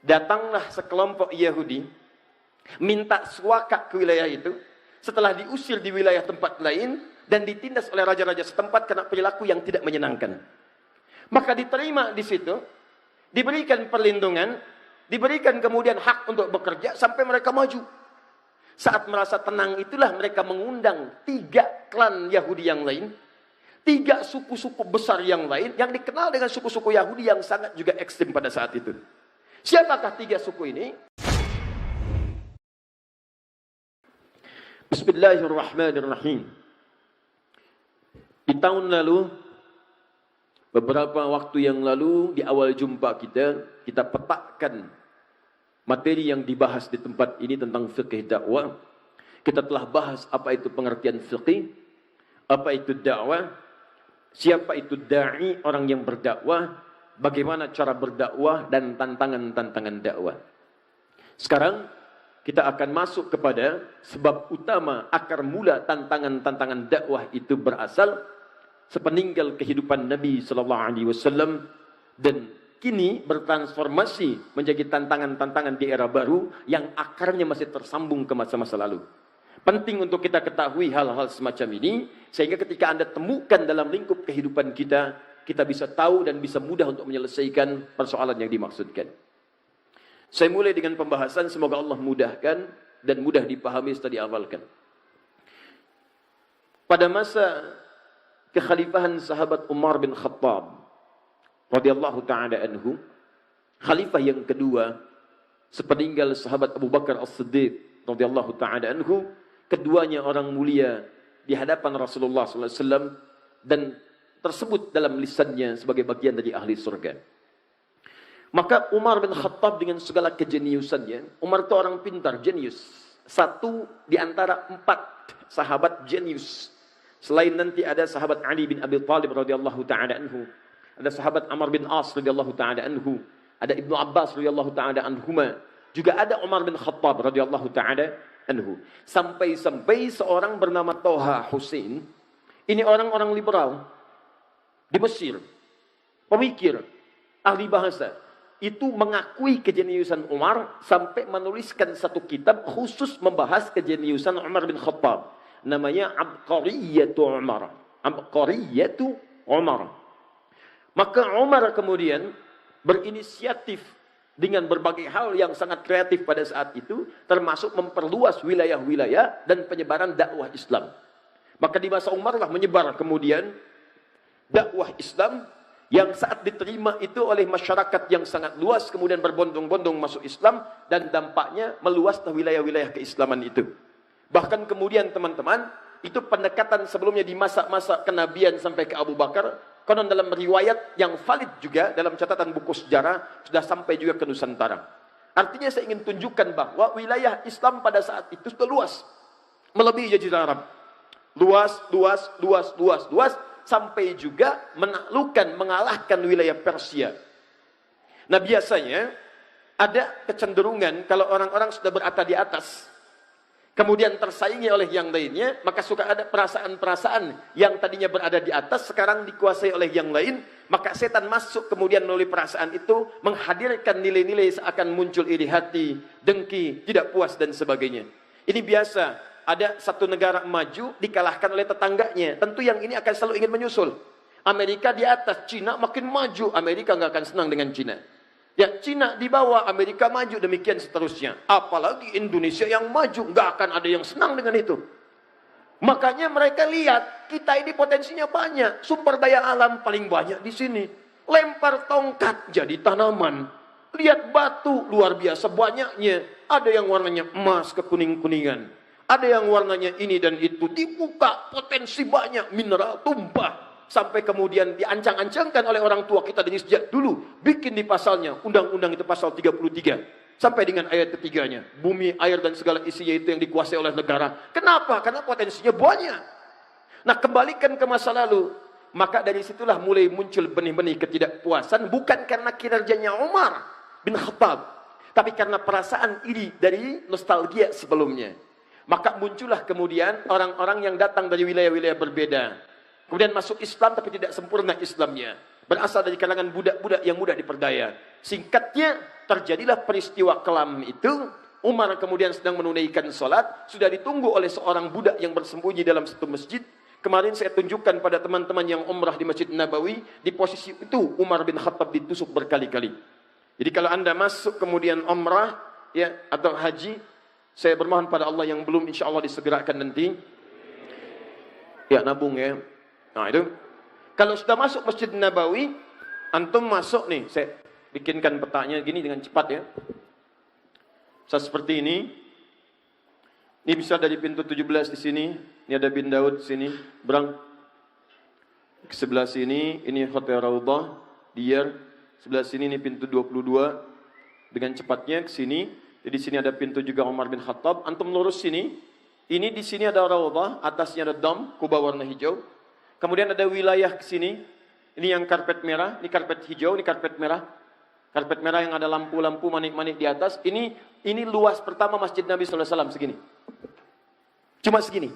Datanglah sekelompok Yahudi, minta suaka ke wilayah itu, setelah diusir di wilayah tempat lain, dan ditindas oleh raja-raja setempat karena perilaku yang tidak menyenangkan. Maka diterima di situ, diberikan perlindungan, diberikan kemudian hak untuk bekerja, sampai mereka maju. Saat merasa tenang itulah mereka mengundang 3 klan Yahudi yang lain, 3 suku-suku besar yang lain, yang dikenal dengan suku-suku Yahudi yang sangat juga ekstrim pada saat itu. Siapakah 3 suku ini? Bismillahirrahmanirrahim. Di tahun lalu, beberapa waktu yang lalu, di awal jumpa kita petakkan materi yang dibahas di tempat ini tentang fikih dakwah. Kita telah bahas apa itu pengertian fikih, apa itu dakwah, siapa itu da'i, orang yang berdakwah, bagaimana cara berdakwah, dan tantangan-tantangan dakwah. Sekarang kita akan masuk kepada sebab utama akar mula tantangan-tantangan dakwah itu berasal sepeninggal kehidupan Nabi sallallahu alaihi wasallam dan kini bertransformasi menjadi tantangan-tantangan di era baru yang akarnya masih tersambung ke masa-masa lalu. Penting untuk kita ketahui hal-hal semacam ini sehingga ketika Anda temukan dalam lingkup kehidupan kita, kita bisa tahu dan bisa mudah untuk menyelesaikan persoalan yang dimaksudkan. Saya mulai dengan pembahasan, semoga Allah mudahkan dan mudah dipahami setelah diawalkan. Pada masa kekhalifahan sahabat Umar bin Khattab radhiyallahu ta'ala anhu, khalifah yang kedua sepeninggal sahabat Abu Bakar As-Siddiq radhiyallahu ta'ala anhu, keduanya orang mulia di hadapan Rasulullah SAW dan tersebut dalam lisannya sebagai bagian dari ahli surga. Maka Umar bin Khattab dengan segala kejeniusannya, Umar itu orang pintar, jenius. Satu di antara 4 sahabat jenius. Selain nanti ada sahabat Ali bin Abi Thalib radhiyallahu ta'ala anhu, ada sahabat Amr bin As radhiyallahu ta'ala anhu, ada Ibnu Abbas radhiyallahu ta'ala anhuma, juga ada Umar bin Khattab radhiyallahu ta'ala anhu. Sampai-sampai seorang bernama Toha Hussein, ini orang-orang liberal di Mesir, pemikir, ahli bahasa, itu mengakui kejeniusan Umar sampai menuliskan satu kitab khusus membahas kejeniusan Umar bin Khattab. Namanya Abqariyatu Umar. Abqariyatu Umar. Maka Umar kemudian berinisiatif dengan berbagai hal yang sangat kreatif pada saat itu, termasuk memperluas wilayah-wilayah dan penyebaran dakwah Islam. Maka di masa Umar lah menyebar kemudian dakwah Islam yang saat diterima itu oleh masyarakat yang sangat luas, kemudian berbondong-bondong masuk Islam, dan dampaknya meluas ke wilayah-wilayah keislaman itu. Bahkan kemudian teman-teman, itu pendekatan sebelumnya di masa-masa kenabian sampai ke Abu Bakar, konon dalam riwayat yang valid juga dalam catatan buku sejarah, sudah sampai juga ke Nusantara. Artinya saya ingin tunjukkan bahwa wilayah Islam pada saat itu sudah luas, melebihi Jazirah Arab. Luas, sampai juga menaklukkan, mengalahkan wilayah Persia. Nah biasanya ada kecenderungan kalau orang-orang sudah berada di atas, kemudian tersaingi oleh yang lainnya, maka suka ada perasaan-perasaan yang tadinya berada di atas, sekarang dikuasai oleh yang lain, maka setan masuk kemudian melalui perasaan itu, menghadirkan nilai-nilai seakan muncul iri hati, dengki, tidak puas, dan sebagainya. Ini biasa. Ada satu negara maju dikalahkan oleh tetangganya. Tentu yang ini akan selalu ingin menyusul. Amerika di atas, Cina makin maju. Amerika nggak akan senang dengan Cina. Ya, Cina di bawah, Amerika maju, demikian seterusnya. Apalagi Indonesia yang maju, nggak akan ada yang senang dengan itu. Makanya mereka lihat, kita ini potensinya banyak. Sumber daya alam paling banyak di sini. Lempar tongkat jadi tanaman. Lihat batu, luar biasa banyaknya. Ada yang warnanya emas kekuning-kuningan. Ada yang warnanya ini dan itu, dibuka potensi banyak, mineral tumpah. Sampai kemudian diancang-ancangkan oleh orang tua kita dari sejak dulu. Bikin di pasalnya, undang-undang itu pasal 33. Sampai dengan ayat ketiganya. Bumi, air dan segala isinya itu yang dikuasai oleh negara. Kenapa? Karena potensinya banyak. Nah kembalikan ke masa lalu. Maka dari situlah mulai muncul benih-benih ketidakpuasan. Bukan karena kinerjanya Umar bin Khattab. Tapi karena perasaan iri dari nostalgia sebelumnya. Maka muncullah kemudian orang-orang yang datang dari wilayah-wilayah berbeda. Kemudian masuk Islam tapi tidak sempurna Islamnya. berasal dari kalangan budak-budak yang mudah diperdaya. Singkatnya, terjadilah peristiwa kelam itu. Umar kemudian sedang menunaikan sholat, sudah ditunggu oleh seorang budak yang bersembunyi dalam satu masjid. Kemarin saya tunjukkan pada teman-teman yang umrah di Masjid Nabawi, di posisi itu Umar bin Khattab ditusuk berkali-kali. Jadi kalau Anda masuk kemudian umrah ya atau haji, saya bermohon pada Allah yang belum, insya Allah disegerakan nanti. Ya, nabung ya. Nah itu. Kalau sudah masuk Masjid Nabawi, antum masuk nih, saya bikinkan petanya gini dengan cepat ya. Bisa seperti ini. Ini bisa dari pintu 17 di sini. Ini ada bin Daud di sini, berang. Ke sebelah sini, ini Hotel Raudhah, Diyar. Sebelah sini ini pintu 22. Dengan cepatnya ke sini. Jadi sini ada pintu juga Umar bin Khattab. Antum lurus sini. Ini di sini ada Raudhah, atasnya ada dom, kubah warna hijau. Kemudian ada wilayah ke sini. Ini yang karpet merah, ini karpet hijau, ini karpet merah. Karpet merah yang ada lampu-lampu manik-manik di atas. Ini luas pertama Masjid Nabi SAW segini. Cuma segini.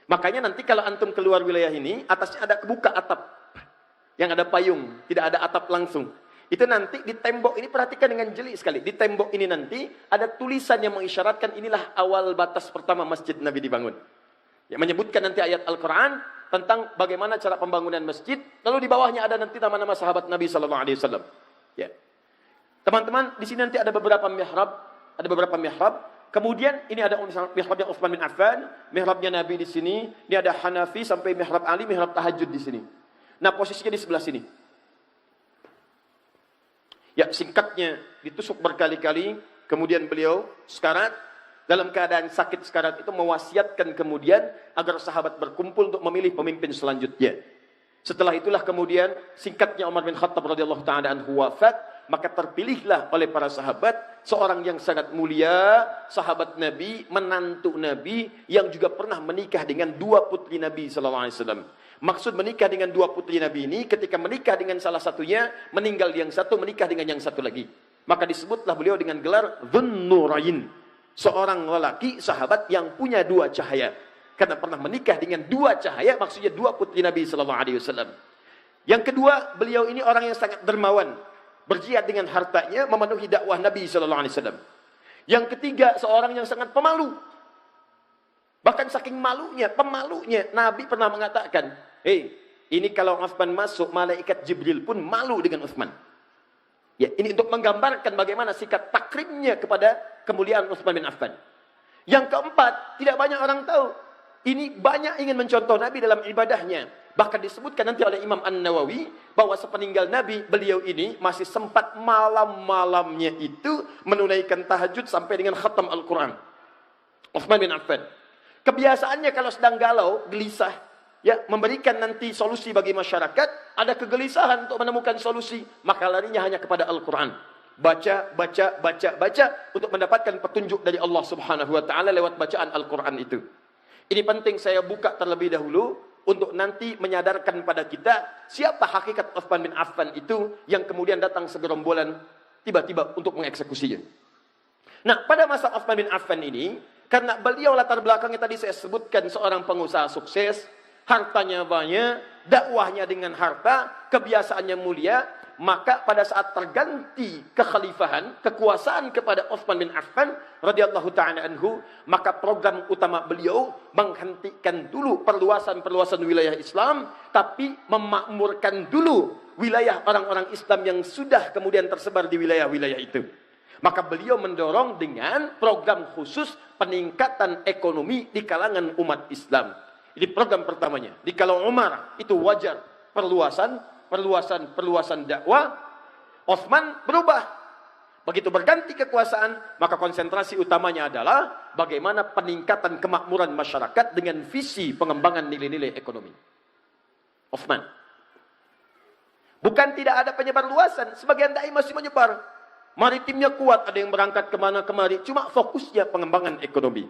Makanya nanti kalau antum keluar wilayah ini, atasnya ada kebuka atap. Yang ada payung, tidak ada atap langsung. Itu nanti di tembok ini, perhatikan dengan jeli sekali. Di tembok ini nanti ada tulisan yang mengisyaratkan inilah awal batas pertama Masjid Nabi dibangun. Yang menyebutkan nanti ayat Al-Quran tentang bagaimana cara pembangunan masjid. Lalu di bawahnya ada nanti nama-nama sahabat Nabi SAW. Ya. Teman-teman, di sini nanti ada beberapa mihrab. Ada beberapa mihrab. Kemudian ini ada mihrabnya Utsman bin Affan. Mihrabnya Nabi di sini. Ini ada Hanafi sampai mihrab Ali, mihrab tahajud di sini. Nah, posisinya di sebelah sini. Ya, singkatnya ditusuk berkali-kali. Kemudian beliau sekarat. Dalam keadaan sakit sekarat itu mewasiatkan kemudian agar sahabat berkumpul untuk memilih pemimpin selanjutnya. Setelah itulah kemudian singkatnya Umar bin Khattab radhiyallahu taala anhu wafat, maka terpilihlah oleh para sahabat seorang yang sangat mulia, sahabat Nabi, menantu Nabi yang juga pernah menikah dengan dua putri Nabi sallallahu alaihi wasallam. Maksud menikah dengan dua putri Nabi ini, ketika menikah dengan salah satunya, meninggal yang satu, menikah dengan yang satu lagi. Maka disebutlah beliau dengan gelar Dzunnurain. Seorang lelaki sahabat yang punya dua cahaya. Karena pernah menikah dengan dua cahaya, maksudnya dua putri Nabi sallallahu alaihi wasallam. Yang kedua, beliau ini orang yang sangat dermawan, berjihad dengan hartanya memenuhi dakwah Nabi sallallahu alaihi wasallam. Yang ketiga, seorang yang sangat pemalu. Bahkan saking malunya, pemalunya, Nabi pernah mengatakan, ini kalau Utsman masuk, malaikat Jibril pun malu dengan Utsman. Ya, ini untuk menggambarkan bagaimana sikap takrimnya kepada kemuliaan Utsman bin Affan. Yang keempat, tidak banyak orang tahu. Ini banyak ingin mencontoh Nabi dalam ibadahnya. Bahkan disebutkan nanti oleh Imam An-Nawawi bahwa sepeninggal Nabi, beliau ini masih sempat malam-malamnya itu menunaikan tahajud sampai dengan khatam Al-Quran. Utsman bin Affan. Kebiasaannya kalau sedang galau, gelisah, ya, memberikan nanti solusi bagi masyarakat, ada kegelisahan untuk menemukan solusi, maka larinya hanya kepada Al-Quran. Baca untuk mendapatkan petunjuk dari Allah Subhanahu wa taala lewat bacaan Al-Quran itu. Ini penting saya buka terlebih dahulu untuk nanti menyadarkan pada kita siapa hakikat Utsman bin Affan itu yang kemudian datang segerombolan tiba-tiba untuk mengeksekusinya. Nah, pada masa Utsman bin Affan ini, karena beliau latar belakangnya tadi saya sebutkan seorang pengusaha sukses, hartanya banyak, dakwahnya dengan harta, kebiasaannya mulia, maka pada saat terganti kekhalifahan, kekuasaan kepada Utsman bin Affan radhiyallahu taala anhu, maka program utama beliau menghentikan dulu perluasan wilayah Islam, tapi memakmurkan dulu wilayah orang-orang Islam yang sudah kemudian tersebar di wilayah-wilayah itu. Maka beliau mendorong dengan program khusus peningkatan ekonomi di kalangan umat Islam. Ini program pertamanya. Di kalau Umar itu wajar perluasan dakwah, Utsman berubah. Begitu berganti kekuasaan, maka konsentrasi utamanya adalah bagaimana peningkatan kemakmuran masyarakat dengan visi pengembangan nilai-nilai ekonomi. Utsman. Bukan tidak ada penyebar luasan, sebagian dai masih menyebar. Maritimnya kuat, ada yang berangkat kemana kemari, cuma fokusnya pengembangan ekonomi.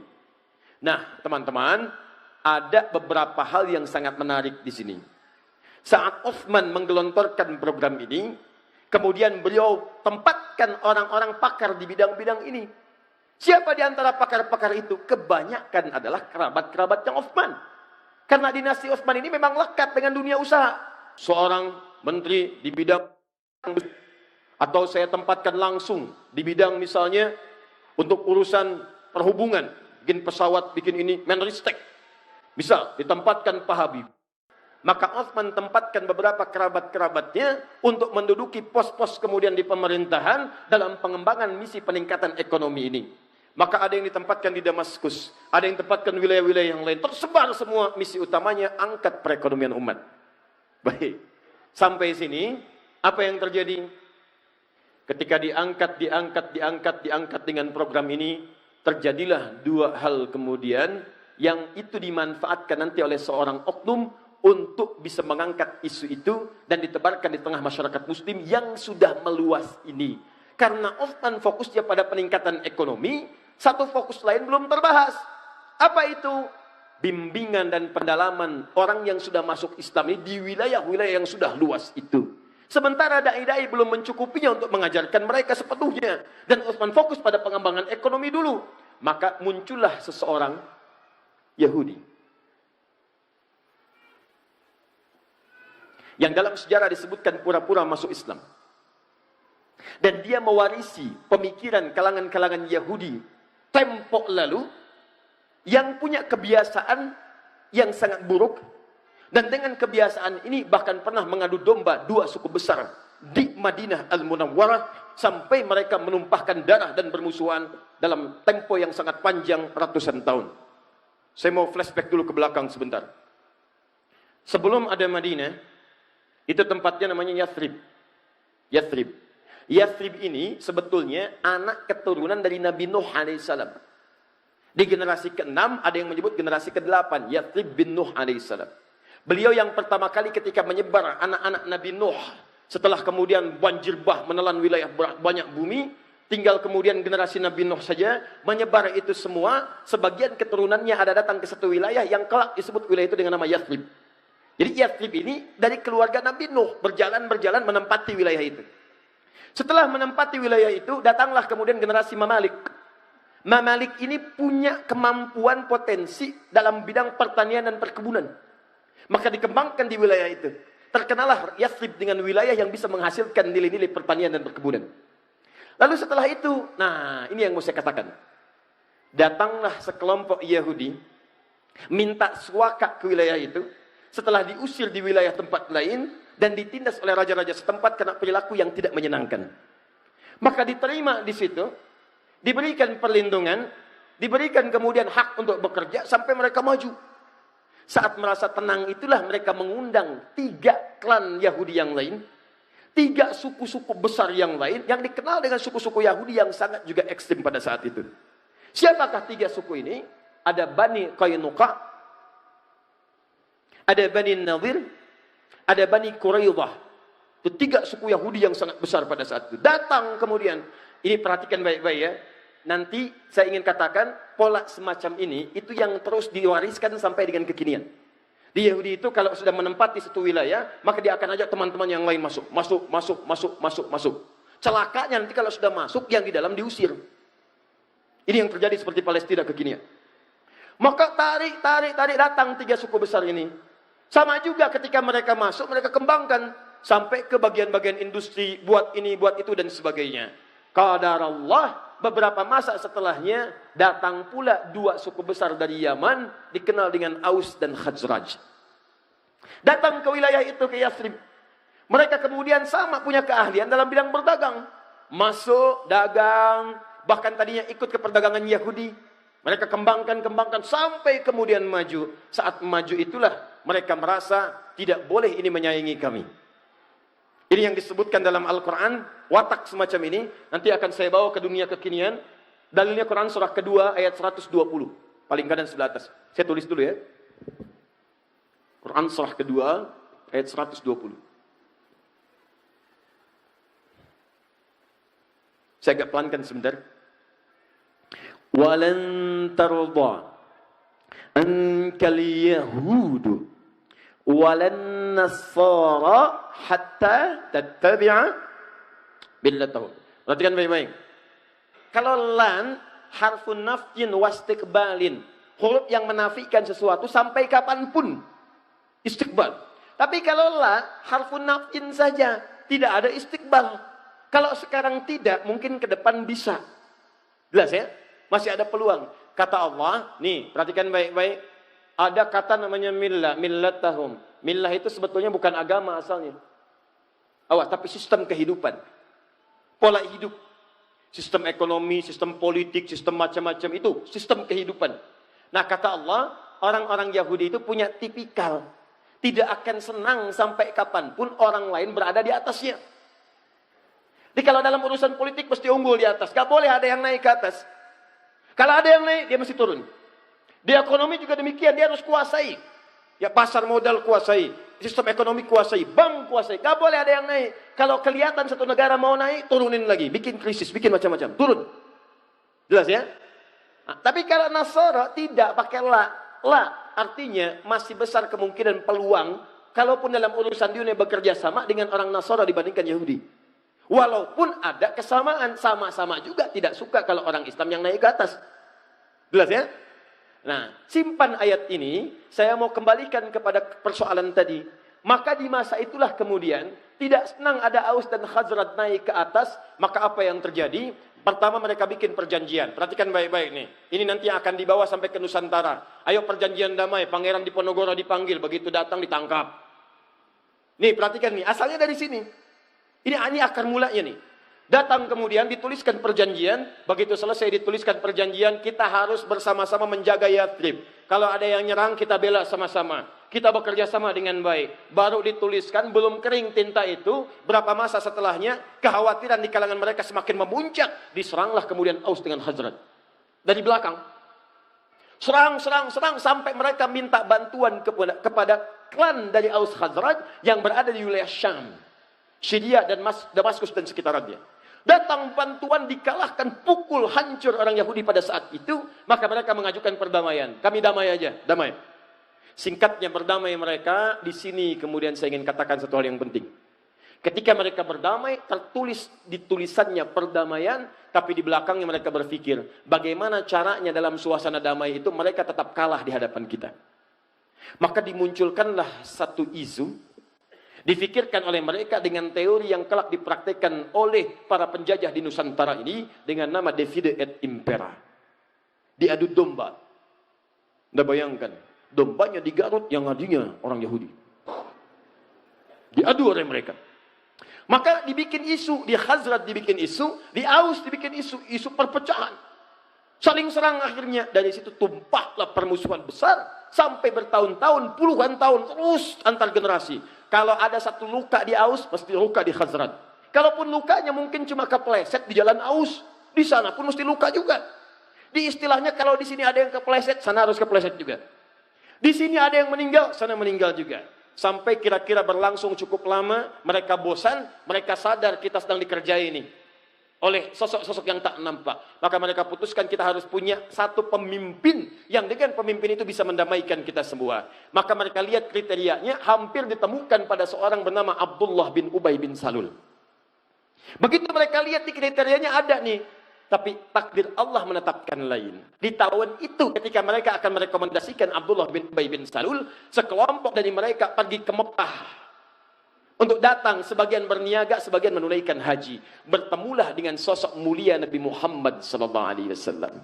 Nah, teman-teman, ada beberapa hal yang sangat menarik di sini. Saat Utsman menggelontorkan program ini, kemudian beliau tempatkan orang-orang pakar di bidang-bidang ini. Siapa di antara pakar-pakar itu? Kebanyakan adalah kerabat-kerabatnya Utsman. Karena dinasti Utsman ini memang lekat dengan dunia usaha. Seorang menteri di bidang, atau saya tempatkan langsung di bidang misalnya untuk urusan perhubungan, bikin pesawat, bikin ini, Menristek. Bisa ditempatkan Pak Habib. Maka Utsman tempatkan beberapa kerabat-kerabatnya untuk menduduki pos-pos kemudian di pemerintahan dalam pengembangan misi peningkatan ekonomi ini. Maka ada yang ditempatkan di Damaskus, ada yang ditempatkan wilayah-wilayah yang lain. Tersebar semua misi utamanya angkat perekonomian umat. Baik, sampai sini apa yang terjadi? Ketika diangkat dengan program ini, terjadilah dua hal kemudian yang itu dimanfaatkan nanti oleh seorang oknum untuk bisa mengangkat isu itu dan ditebarkan di tengah masyarakat muslim yang sudah meluas ini. Karena Utsman fokusnya pada peningkatan ekonomi, satu fokus lain belum terbahas. Apa itu? Bimbingan dan pendalaman orang yang sudah masuk Islam ini di wilayah-wilayah yang sudah luas itu. Sementara dai-dai belum mencukupinya untuk mengajarkan mereka sepenuhnya. Dan Utsman fokus pada pengembangan ekonomi dulu. Maka muncullah seseorang Yahudi yang dalam sejarah disebutkan pura-pura masuk Islam. Dan dia mewarisi pemikiran kalangan-kalangan Yahudi tempo lalu yang punya kebiasaan yang sangat buruk. Dan dengan kebiasaan ini bahkan pernah mengadu domba dua suku besar di Madinah Al-Munawwarah sampai mereka menumpahkan darah dan bermusuhan dalam tempo yang sangat panjang ratusan tahun. Saya mau flashback dulu ke belakang sebentar. Sebelum ada Madinah, itu tempatnya namanya Yathrib. Yathrib ini sebetulnya anak keturunan dari Nabi Nuh alaihissalam. Di generasi ke-6 ada yang menyebut generasi ke-8, Yathrib bin Nuh alaihissalam. Beliau yang pertama kali ketika menyebar anak-anak Nabi Nuh, setelah kemudian banjir bah menelan wilayah banyak bumi, tinggal kemudian generasi Nabi Nuh saja menyebar itu semua. Sebagian keturunannya ada datang ke satu wilayah yang kelak disebut wilayah itu dengan nama Yathrib. Jadi Yathrib ini dari keluarga Nabi Nuh berjalan menempati wilayah itu. Setelah menempati wilayah itu, datanglah kemudian generasi Mamalik. Mamalik ini punya kemampuan potensi dalam bidang pertanian dan perkebunan. Maka dikembangkan di wilayah itu. Terkenalah Yathrib dengan wilayah yang bisa menghasilkan nilai-nilai pertanian dan perkebunan. Lalu setelah itu, nah ini yang mau saya katakan. Datanglah sekelompok Yahudi, minta suaka ke wilayah itu. Setelah diusir di wilayah tempat lain dan ditindas oleh raja-raja setempat karena perilaku yang tidak menyenangkan. Maka diterima di situ, diberikan perlindungan, diberikan kemudian hak untuk bekerja sampai mereka maju. Saat merasa tenang itulah mereka mengundang 3 klan Yahudi yang lain, 3 suku-suku besar yang lain yang dikenal dengan suku-suku Yahudi yang sangat juga ekstrim pada saat itu. Siapakah 3 suku ini? Ada Bani Qainuqa, ada Bani Nadir, ada Bani Quraidah. Itu 3 suku Yahudi yang sangat besar pada saat itu. Datang kemudian, ini perhatikan baik-baik ya. Nanti saya ingin katakan pola semacam ini itu yang terus diwariskan sampai dengan kekinian. Di Yahudi itu kalau sudah menempati satu wilayah, maka dia akan ajak teman-teman yang lain masuk. Celakanya nanti kalau sudah masuk, yang di dalam diusir. Ini yang terjadi seperti Palestina kekinian. Maka tarik datang 3 suku besar ini. Sama juga ketika mereka masuk, mereka kembangkan sampai ke bagian-bagian industri, buat ini, buat itu dan sebagainya. Qadarallah, beberapa masa setelahnya datang pula 2 suku besar dari Yaman dikenal dengan Aus dan Khazraj. Datang ke wilayah itu, ke Yathrib. Mereka kemudian sama punya keahlian dalam bidang berdagang. Masuk, dagang, bahkan tadinya ikut ke perdagangan Yahudi. Mereka kembangkan sampai kemudian maju. Saat maju itulah mereka merasa tidak boleh ini menyaingi kami. Ini yang disebutkan dalam Al-Quran, watak semacam ini, nanti akan saya bawa ke dunia kekinian. Dalilnya Quran surah kedua ayat 120. Paling kanan sebelah atas. Saya tulis dulu ya. Quran surah kedua ayat 120. Saya agak pelankan sebentar. Walan tarda ankal yahudu walan nasara hatta tattabi'a millatahum. Perhatikan baik-baik. Kalau lan harfun nafyin wastiqbalin, huruf yang menafikan sesuatu sampai kapanpun. Istiqbal. Tapi kalau la, harfun naf'in saja, tidak ada istiqbal. Kalau sekarang tidak, mungkin ke depan bisa. Jelas ya? Masih ada peluang. Kata Allah, nih, perhatikan baik-baik. Ada kata namanya millah, millatahum. Millah itu sebetulnya bukan agama asalnya. Awas, tapi sistem kehidupan. Pola hidup. Sistem ekonomi, sistem politik, sistem macam-macam itu. Sistem kehidupan. Nah, kata Allah, orang-orang Yahudi itu punya tipikal. Tidak akan senang sampai kapanpun orang lain berada di atasnya. Jadi kalau dalam urusan politik mesti unggul di atas. Gak boleh ada yang naik ke atas. Kalau ada yang naik, dia mesti turun. Di ekonomi juga demikian, dia harus kuasai. Ya pasar modal kuasai, sistem ekonomi kuasai, bank kuasai. Gak boleh ada yang naik. Kalau kelihatan satu negara mau naik, turunin lagi. Bikin krisis, bikin macam-macam. Turun. Jelas ya? Nah, tapi kalau Nasara tidak pakai la. La artinya masih besar kemungkinan peluang kalaupun dalam urusan dunia bekerja sama dengan orang Nasara dibandingkan Yahudi. Walaupun ada kesamaan, sama-sama juga tidak suka kalau orang Islam yang naik ke atas. Jelas ya? Nah, simpan ayat ini, saya mau kembalikan kepada persoalan tadi. Maka di masa itulah kemudian tidak senang ada Aus dan Khazraj naik ke atas, maka apa yang terjadi? Pertama mereka bikin perjanjian. Perhatikan baik-baik nih. Ini nanti akan dibawa sampai ke Nusantara. Ayo perjanjian damai. Pangeran Diponegoro dipanggil. Begitu datang ditangkap. Nih perhatikan nih. Asalnya dari sini. Ini akar mulanya nih. Datang kemudian dituliskan perjanjian. Begitu selesai dituliskan perjanjian. Kita harus bersama-sama menjaga Yathrib. Kalau ada yang nyerang kita bela sama-sama. Kita bekerja sama dengan baik. Baru dituliskan, belum kering tinta itu. Berapa masa setelahnya, kekhawatiran di kalangan mereka semakin memuncak. Diseranglah kemudian Aus dengan Khazraj. Dari belakang. Serang, sampai mereka minta bantuan kepada klan dari Aus Khazraj yang berada di wilayah Syam. Syria dan Damaskus dan sekitarnya. Datang bantuan, dikalahkan, pukul, hancur orang Yahudi pada saat itu. Maka mereka mengajukan perdamaian. Kami damai aja, damai. Singkatnya berdamai mereka, di sini kemudian saya ingin katakan satu hal yang penting. Ketika mereka berdamai, tertulis di tulisannya perdamaian, tapi di belakangnya mereka berpikir, bagaimana caranya dalam suasana damai itu mereka tetap kalah di hadapan kita. Maka dimunculkanlah satu isu, difikirkan oleh mereka dengan teori yang kelak dipraktekkan oleh para penjajah di Nusantara ini, dengan nama divide et impera. Diadu domba. Anda bayangkan. Dombanya di Garut yang ngadinya orang Yahudi. Diadu oleh mereka. Maka dibikin isu, di Khazraj dibikin isu, di Aus dibikin isu perpecahan. Saling serang akhirnya. Dari situ tumpahlah permusuhan besar. Sampai bertahun-tahun, puluhan tahun terus antar generasi. Kalau ada satu luka di Aus, pasti luka di Khazraj. Kalaupun lukanya mungkin cuma kepleset di jalan Aus, di sana pun mesti luka juga. Di istilahnya kalau di sini ada yang kepleset, sana harus kepleset juga. Di sini ada yang meninggal, sana meninggal juga. Sampai kira-kira berlangsung cukup lama, mereka bosan, mereka sadar kita sedang dikerjai ini oleh sosok-sosok yang tak nampak. Maka mereka putuskan kita harus punya satu pemimpin yang dengan pemimpin itu bisa mendamaikan kita semua. Maka mereka lihat kriterianya hampir ditemukan pada seorang bernama Abdullah bin Ubay bin Salul. Begitu mereka lihat di kriterianya ada nih. Tapi takdir Allah menetapkan lain. Di tahun itu ketika mereka akan merekomendasikan Abdullah bin Ubay bin Salul, sekelompok dari mereka pergi ke Mekah untuk datang, sebagian berniaga, sebagian menunaikan haji. Bertemulah dengan sosok mulia Nabi Muhammad SAW.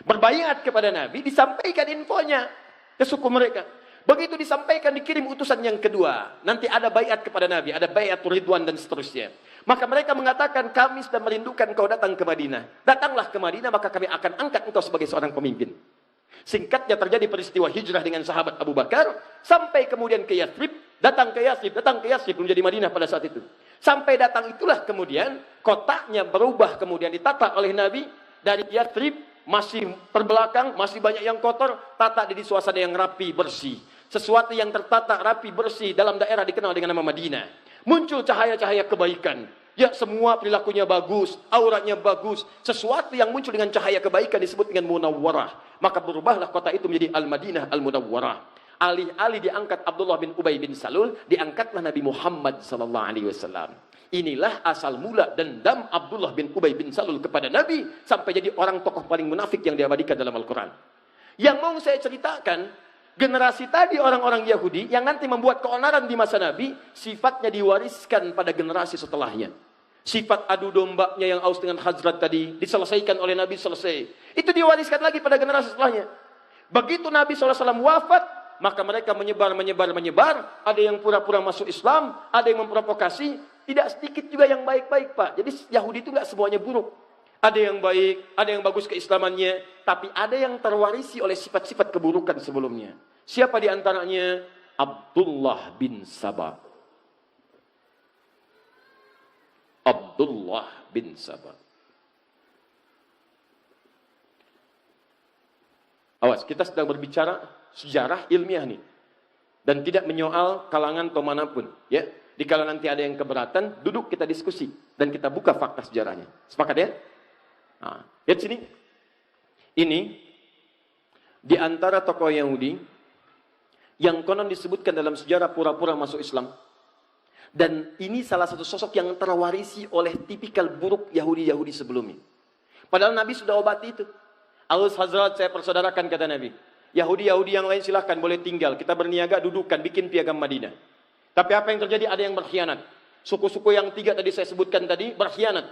Berbaiat kepada Nabi, disampaikan infonya ke suku mereka. Begitu disampaikan, dikirim utusan yang kedua. Nanti ada baiat kepada Nabi, ada baiat Ridwan dan seterusnya. Maka mereka mengatakan, kami sudah merindukan kau datang ke Madinah. Datanglah ke Madinah, maka kami akan angkat engkau sebagai seorang pemimpin. Singkatnya terjadi peristiwa hijrah dengan sahabat Abu Bakar. Sampai kemudian ke Yathrib. Datang ke Yathrib menjadi Madinah pada saat itu. Sampai datang itulah kemudian, kotaknya berubah kemudian ditata oleh Nabi. Dari Yathrib, masih terbelakang, masih banyak yang kotor. Tata di suasana yang rapi, bersih. Sesuatu yang tertata, rapi, bersih dalam daerah dikenal dengan nama Madinah. Muncul cahaya-cahaya kebaikan. Ya, semua perilakunya bagus, auratnya bagus. Sesuatu yang muncul dengan cahaya kebaikan disebut dengan Munawwarah. Maka berubahlah kota itu menjadi Al-Madinah Al-Munawwarah. Alih-alih diangkat Abdullah bin Ubay bin Salul, diangkatlah Nabi Muhammad SAW. Inilah asal mula dendam Abdullah bin Ubay bin Salul kepada Nabi, sampai jadi orang tokoh paling munafik yang diabadikan dalam Al-Quran. Yang mau saya ceritakan, generasi tadi orang-orang Yahudi yang nanti membuat keonaran di masa Nabi, sifatnya diwariskan pada generasi setelahnya. Sifat adu dombanya yang Aus dengan Khazraj tadi diselesaikan oleh Nabi, selesai. Itu diwariskan lagi pada generasi setelahnya. Begitu Nabi SAW wafat, maka mereka menyebar. Ada yang pura-pura masuk Islam, ada yang memprovokasi. Tidak sedikit juga yang baik-baik, Pak. Jadi Yahudi itu nggak semuanya buruk. Ada yang baik, ada yang bagus keislamannya, tapi ada yang terwarisi oleh sifat-sifat keburukan sebelumnya. Siapa di antaranya? Abdullah bin Saba. Abdullah bin Saba. Awas, kita sedang berbicara sejarah ilmiah nih. Dan tidak menyoal kalangan atau manapun. Ya. Jika nanti ada yang keberatan, duduk kita diskusi. Dan kita buka fakta sejarahnya. Sepakat ya? Nah, lihat sini. Ini di antara tokoh Yahudi yang konon disebutkan dalam sejarah pura-pura masuk Islam. Dan ini salah satu sosok yang terwarisi oleh tipikal buruk Yahudi-Yahudi sebelumnya. Padahal Nabi sudah obati itu. Aus Hazrat saya persaudarakan kata Nabi. Yahudi-Yahudi yang lain silahkan boleh tinggal. Kita berniaga dudukan bikin piagam Madinah. Tapi apa yang terjadi? Ada yang berkhianat. Suku-suku yang 3 tadi saya sebutkan tadi berkhianat.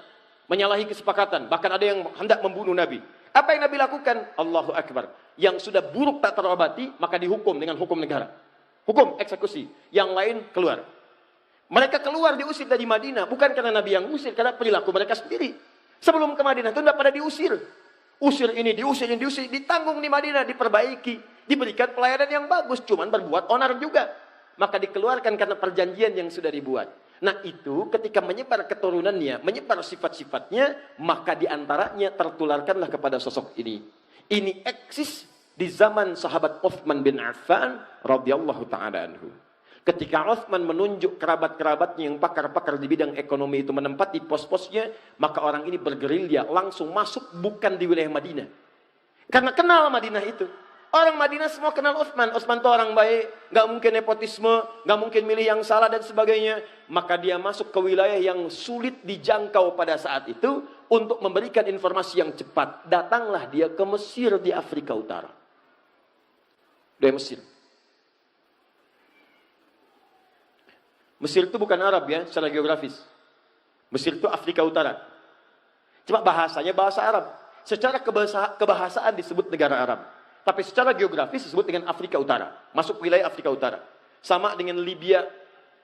Menyalahi kesepakatan. Bahkan ada yang hendak membunuh Nabi. Apa yang Nabi lakukan? Allahu Akbar. Yang sudah buruk tak terobati, maka dihukum dengan hukum negara. Hukum eksekusi. Yang lain keluar. Mereka keluar diusir dari Madinah. Bukan karena Nabi yang usir. Karena perilaku mereka sendiri. Sebelum ke Madinah itu tidak pada diusir. Usir ini, diusir ini, diusir. Ditanggung di Madinah, diperbaiki. Diberikan pelayanan yang bagus. Cuman berbuat onar juga. Maka dikeluarkan karena perjanjian yang sudah dibuat. Nah itu ketika menyebar keturunannya, menyebar sifat-sifatnya, maka diantaranya tertularkanlah kepada sosok ini. Ini eksis di zaman sahabat Uthman bin Affan radhiyallahu ta'ala anhu. Ketika Uthman menunjuk kerabat-kerabatnya yang pakar-pakar di bidang ekonomi itu menempati pos-posnya, maka orang ini bergerilya, langsung masuk bukan di wilayah Madinah. Karena kenal Madinah itu. Orang Madinah semua kenal Uthman. Uthman itu orang baik, nggak mungkin nepotisme, nggak mungkin milih yang salah dan sebagainya. Maka dia masuk ke wilayah yang sulit dijangkau pada saat itu untuk memberikan informasi yang cepat. Datanglah dia ke Mesir di Afrika Utara. Dari Mesir. Mesir itu bukan Arab ya, secara geografis. Mesir itu Afrika Utara. Cuma bahasanya bahasa Arab. Secara kebahasaan disebut negara Arab. Tapi secara geografis disebut dengan Afrika Utara. Masuk wilayah Afrika Utara. Sama dengan Libya,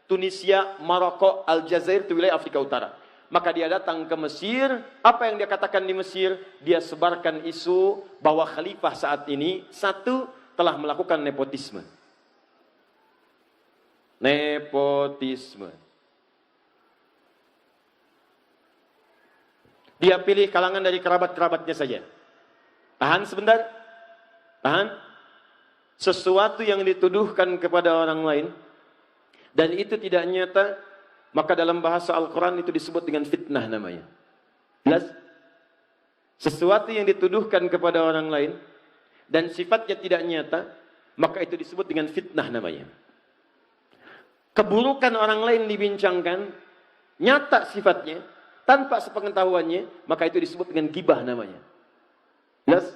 Tunisia, Maroko, Aljazair itu wilayah Afrika Utara. Maka dia datang ke Mesir. Apa yang dia katakan di Mesir? Dia sebarkan isu bahwa khalifah saat ini, satu, telah melakukan nepotisme. Nepotisme. Dia pilih kalangan dari kerabat-kerabatnya saja. Tahan sebentar. Tahan. Sesuatu yang dituduhkan kepada orang lain dan itu tidak nyata, maka dalam bahasa Al-Quran itu disebut dengan fitnah namanya. Jelas? Sesuatu yang dituduhkan kepada orang lain dan sifatnya tidak nyata, maka itu disebut dengan fitnah namanya. Keburukan orang lain dibincangkan, nyata sifatnya, tanpa sepengetahuannya, maka itu disebut dengan gibah namanya. Jelas?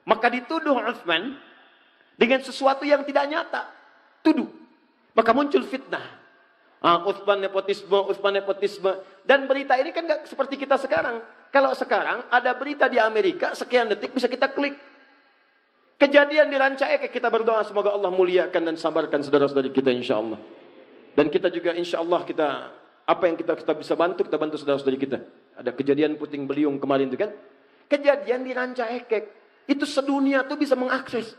Maka dituduh Uthman dengan sesuatu yang tidak nyata. Tuduh. Maka muncul fitnah. Uthman nepotisme. Dan berita ini kan gak seperti kita sekarang. Kalau sekarang ada berita di Amerika, sekian detik bisa kita klik. Kejadian di Rancaekek, kita berdoa semoga Allah muliakan dan sabarkan saudara-saudari kita insya Allah. Dan kita juga insya Allah apa yang kita bisa bantu, kita bantu saudara-saudari kita. Ada kejadian puting beliung kemarin itu kan. Kejadian di Rancaekek. Itu sedunia tuh bisa mengakses.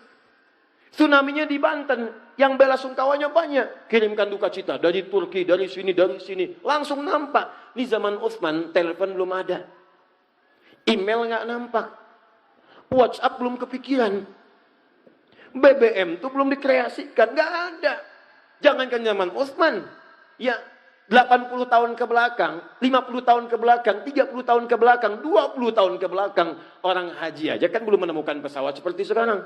Tsunami-nya di Banten, yang bela sungkawanya banyak. Kirimkan duka cita dari Turki, dari sini. Langsung nampak. Di zaman Uthman, telepon belum ada. Email nggak nampak. WhatsApp belum kepikiran. BBM tuh belum dikreasikan, nggak ada. Jangankan zaman Uthman. Ya, 80 tahun ke belakang, 50 tahun ke belakang, 30 tahun ke belakang, 20 tahun ke belakang, orang haji aja kan belum menemukan pesawat seperti sekarang.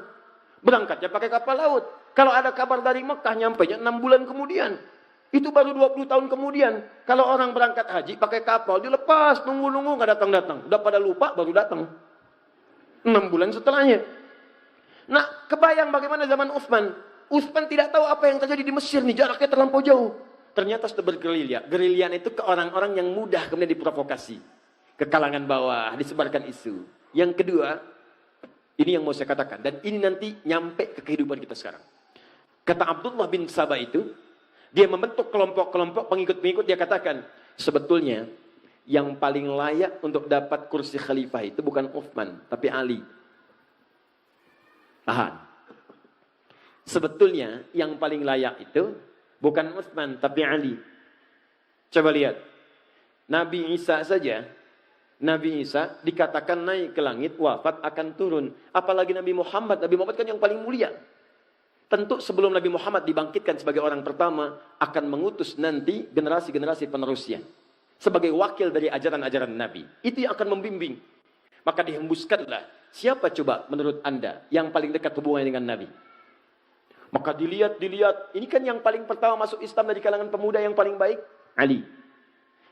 Berangkatnya pakai kapal laut. Kalau ada kabar dari Mekah, nyampainya 6 bulan kemudian. Itu baru 20 tahun kemudian. Kalau orang berangkat haji pakai kapal, dilepas, nunggu-nunggu, nggak datang-datang. Udah pada lupa, baru datang. 6 bulan setelahnya. Nah, kebayang bagaimana zaman Utsman. Utsman tidak tahu apa yang terjadi di Mesir nih, jaraknya terlampau jauh. Ternyata sudah bergerilya. Gerilyan itu ke orang-orang yang mudah kemudian diprovokasi. Ke kalangan bawah, disebarkan isu. Yang kedua, ini yang mau saya katakan. Dan ini nanti nyampe ke kehidupan kita sekarang. Kata Abdullah bin Sabah itu, dia membentuk kelompok-kelompok pengikut-pengikut, dia katakan, sebetulnya yang paling layak untuk dapat kursi khalifah itu bukan Utsman, tapi Ali. Tahan. Sebetulnya yang paling layak itu bukan Utsman, tapi Ali. Coba lihat. Nabi Isa saja, Nabi Isa dikatakan naik ke langit, wafat, akan turun. Apalagi Nabi Muhammad. Nabi Muhammad kan yang paling mulia. Tentu sebelum Nabi Muhammad dibangkitkan sebagai orang pertama, akan mengutus nanti generasi-generasi penerusnya. Sebagai wakil dari ajaran-ajaran Nabi. Itu yang akan membimbing. Maka dihembuskanlah. Siapa coba menurut Anda yang paling dekat hubungannya dengan Nabi? Maka dilihat. Ini kan yang paling pertama masuk Islam dari kalangan pemuda yang paling baik. Ali.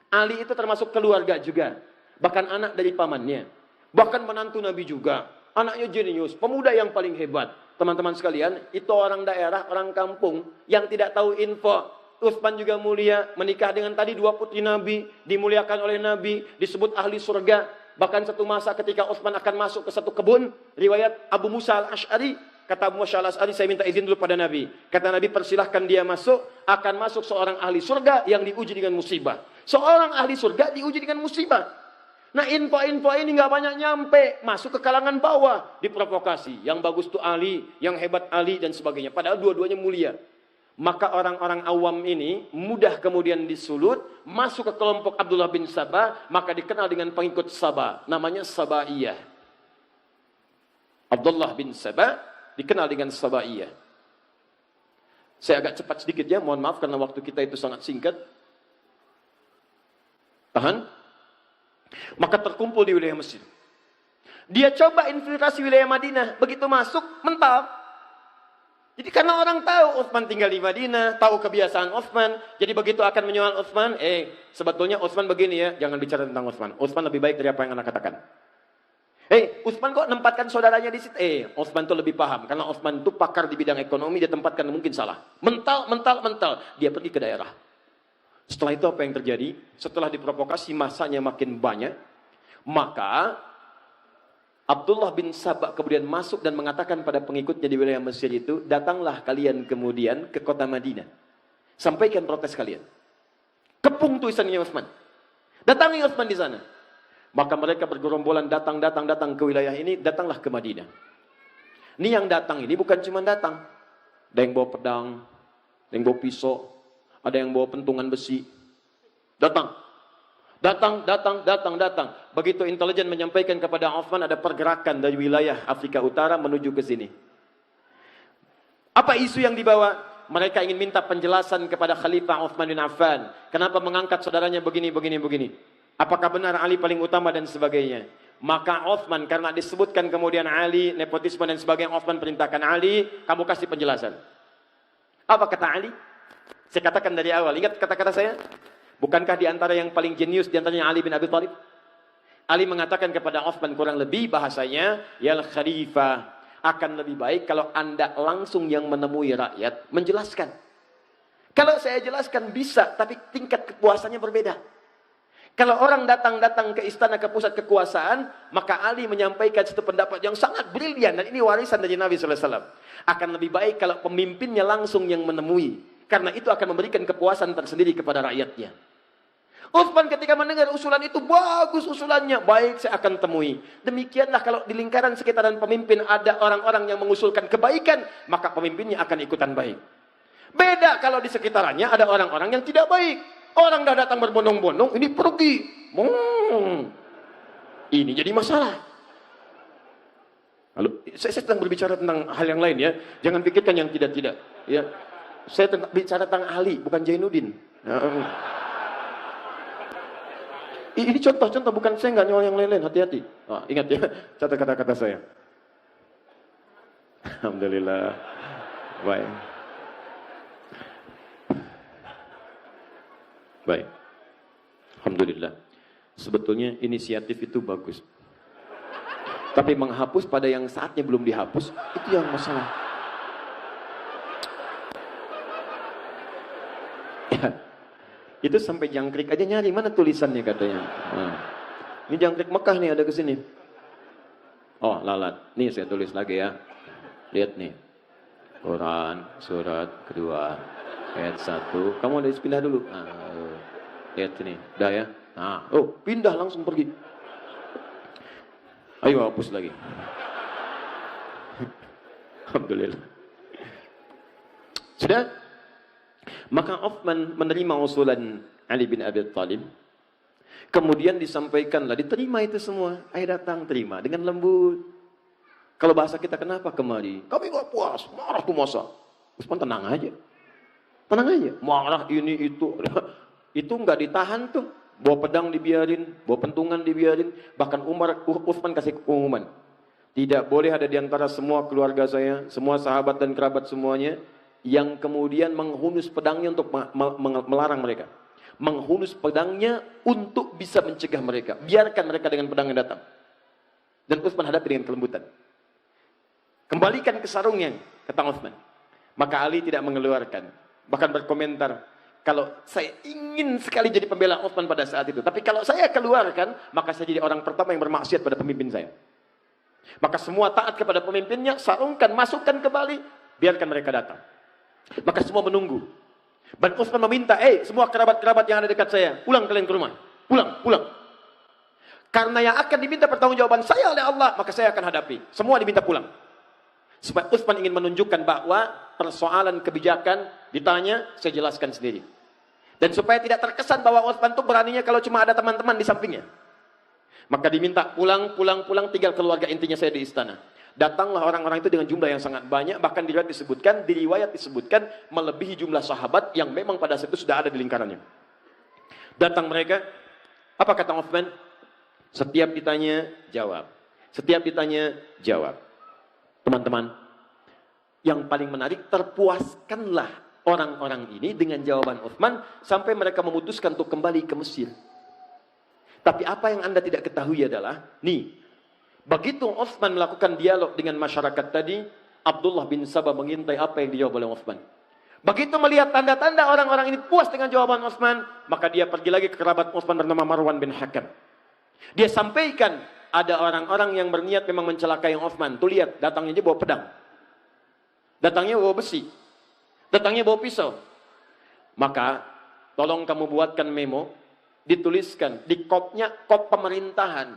Ali itu termasuk keluarga juga. Bahkan anak dari pamannya. Bahkan menantu Nabi juga. Anaknya jenius. Pemuda yang paling hebat. Teman-teman sekalian, itu orang daerah, orang kampung yang tidak tahu info. Utsman juga mulia, menikah dengan tadi 2 putri Nabi, dimuliakan oleh Nabi, disebut ahli surga. Bahkan satu masa ketika Utsman akan masuk ke satu kebun, riwayat Abu Musa al-Ash'ari, kata Abu Musa al-Ash'ari, saya minta izin dulu pada Nabi. Kata Nabi, persilahkan dia masuk, akan masuk seorang ahli surga yang diuji dengan musibah. Seorang ahli surga diuji dengan musibah. Nah, info-info ini nggak banyak nyampe, masuk ke kalangan bawah, diprovokasi. Yang bagus tuh Ali, yang hebat Ali, dan sebagainya. Padahal dua-duanya mulia. Maka orang-orang awam ini mudah kemudian disulut, masuk ke kelompok Abdullah bin Sabah, maka dikenal dengan pengikut Sabah. Namanya Sabaiyah. Abdullah bin Sabah dikenal dengan Sabaiyah. Saya agak cepat sedikit ya, mohon maaf karena waktu kita itu sangat singkat. Tahan. Maka terkumpul di wilayah Mesir. Dia coba infiltrasi wilayah Madinah, begitu masuk, mental. Jadi karena orang tahu Utsman tinggal di Madinah, tahu kebiasaan Utsman, jadi begitu akan menyoal Utsman, sebetulnya Utsman begini ya, jangan bicara tentang Utsman. Utsman lebih baik dari apa yang Anda katakan. Utsman kok nempatkan saudaranya di situ? Utsman itu lebih paham, karena Utsman itu pakar di bidang ekonomi, dia tempatkan mungkin salah. Mental. Dia pergi ke daerah. Setelah itu apa yang terjadi? Setelah diprovokasi, masanya makin banyak, maka Abdullah bin Sabah kemudian masuk dan mengatakan pada pengikutnya di wilayah Mesir itu, datanglah kalian kemudian ke kota Madinah. Sampaikan protes kalian. Kepung tulisannya Utsman. Datangi Utsman di sana. Maka mereka bergerombolan datang ke wilayah ini, datanglah ke Madinah. Ini yang datang ini bukan cuma datang. Ada yang bawa pedang, ada yang bawa pisau, ada yang bawa pentungan besi. Datang. Begitu intelijen menyampaikan kepada Utsman ada pergerakan dari wilayah Afrika Utara menuju ke sini. Apa isu yang dibawa? Mereka ingin minta penjelasan kepada Khalifah Utsman bin Affan. Kenapa mengangkat saudaranya begini. Apakah benar Ali paling utama dan sebagainya. Maka Utsman karena disebutkan kemudian Ali, nepotisme dan sebagainya, Utsman perintahkan Ali, kamu kasih penjelasan. Apa kata Ali? Saya katakan dari awal, ingat kata-kata saya? Bukankah di antara yang paling jenius di antaranya Ali bin Abi Thalib? Ali mengatakan kepada Utsman kurang lebih bahasanya, ya Khalifah, akan lebih baik kalau Anda langsung yang menemui rakyat menjelaskan. Kalau saya jelaskan bisa, tapi tingkat kepuasannya berbeda. Kalau orang datang ke istana, ke pusat kekuasaan, maka Ali menyampaikan satu pendapat yang sangat brilian, dan ini warisan dari Nabi SAW. Akan lebih baik kalau pemimpinnya langsung yang menemui, karena itu akan memberikan kepuasan tersendiri kepada rakyatnya. Utsman ketika mendengar usulan itu, bagus usulannya, baik saya akan temui. Demikianlah kalau di lingkaran sekitaran pemimpin ada orang-orang yang mengusulkan kebaikan, maka pemimpinnya akan ikutan baik. Beda kalau di sekitarannya ada orang-orang yang tidak baik. Orang dah datang berbondong-bondong, ini pergi. Ini jadi masalah. Lalu saya sedang berbicara tentang hal yang lain ya. Jangan pikirkan yang tidak-tidak. Ya. Saya bicara tentang Ali, bukan Jainuddin. Ini contoh-contoh, bukan saya nggak nyolong yang lain-lain, hati-hati. Ingat ya, catat kata-kata saya. Alhamdulillah. Baik. Alhamdulillah. Sebetulnya inisiatif itu bagus. Tapi menghapus pada yang saatnya belum dihapus, itu yang masalah. Ya, itu sampai jangkrik aja nyari, mana tulisannya katanya. Nah, ini jangkrik Mekah nih, ada ke sini. Oh, lalat. Nih saya tulis lagi ya. Lihat nih. Quran, surat kedua, ayat 1. Kamu ada pindah dulu. Nah, lihat sini. Udah ya. Nah, oh, pindah langsung pergi. Ayo hapus lagi. Alhamdulillah. Sudah? Maka Uthman menerima usulan Ali bin Abi Thalib. Kemudian disampaikanlah, diterima itu semua. Ayo datang, terima dengan lembut. Kalau bahasa kita, kenapa kemari? Kami gak puas, marah tuh masa. Uthman tenang aja. Tenang aja. Marah ini itu. Itu nggak ditahan tuh. Bawa pedang dibiarin, bawa pentungan dibiarin. Bahkan Uthman kasih pengumuman. Tidak boleh ada di antara semua keluarga saya, semua sahabat dan kerabat semuanya, yang kemudian menghunus pedangnya untuk melarang mereka. Menghunus pedangnya untuk bisa mencegah mereka. Biarkan mereka dengan pedangnya datang. Dan Uthman hadapi dengan kelembutan. Kembalikan ke sarungnya, kata Uthman. Maka Ali tidak mengeluarkan. Bahkan berkomentar, kalau saya ingin sekali jadi pembela Uthman pada saat itu. Tapi kalau saya keluarkan, maka saya jadi orang pertama yang bermaksiat pada pemimpin saya. Maka semua taat kepada pemimpinnya, sarungkan, masukkan kembali, biarkan mereka datang. Maka semua menunggu. Dan Uthman meminta, semua kerabat-kerabat yang ada dekat saya, pulang kalian ke rumah. Pulang. Karena yang akan diminta pertanggungjawaban saya oleh Allah, maka saya akan hadapi. Semua diminta pulang. Sebab Uthman ingin menunjukkan bahwa persoalan kebijakan ditanya, saya jelaskan sendiri. Dan supaya tidak terkesan bahwa Uthman itu beraninya kalau cuma ada teman-teman di sampingnya. Maka diminta pulang, tinggal keluarga intinya saya di istana. Datanglah orang-orang itu dengan jumlah yang sangat banyak, bahkan di riwayat disebutkan melebihi jumlah sahabat yang memang pada saat itu sudah ada di lingkarannya. Datang mereka, apa kata Uthman? Setiap ditanya, jawab. Setiap ditanya, jawab. Teman-teman, yang paling menarik, terpuaskanlah orang-orang ini dengan jawaban Uthman sampai mereka memutuskan untuk kembali ke Mesir. Tapi apa yang Anda tidak ketahui adalah, begitu Uthman melakukan dialog dengan masyarakat tadi, Abdullah bin Sabah mengintai apa yang dijawab oleh Uthman. Begitu melihat tanda-tanda orang-orang ini puas dengan jawaban Uthman, maka dia pergi lagi ke kerabat Uthman bernama Marwan bin Hakam. Dia sampaikan, ada orang-orang yang berniat memang mencelakai Uthman. Tuh lihat, datangnya aja bawa pedang. Datangnya bawa besi. Datangnya bawa pisau. Maka, tolong kamu buatkan memo, dituliskan di kopnya, kop pemerintahan.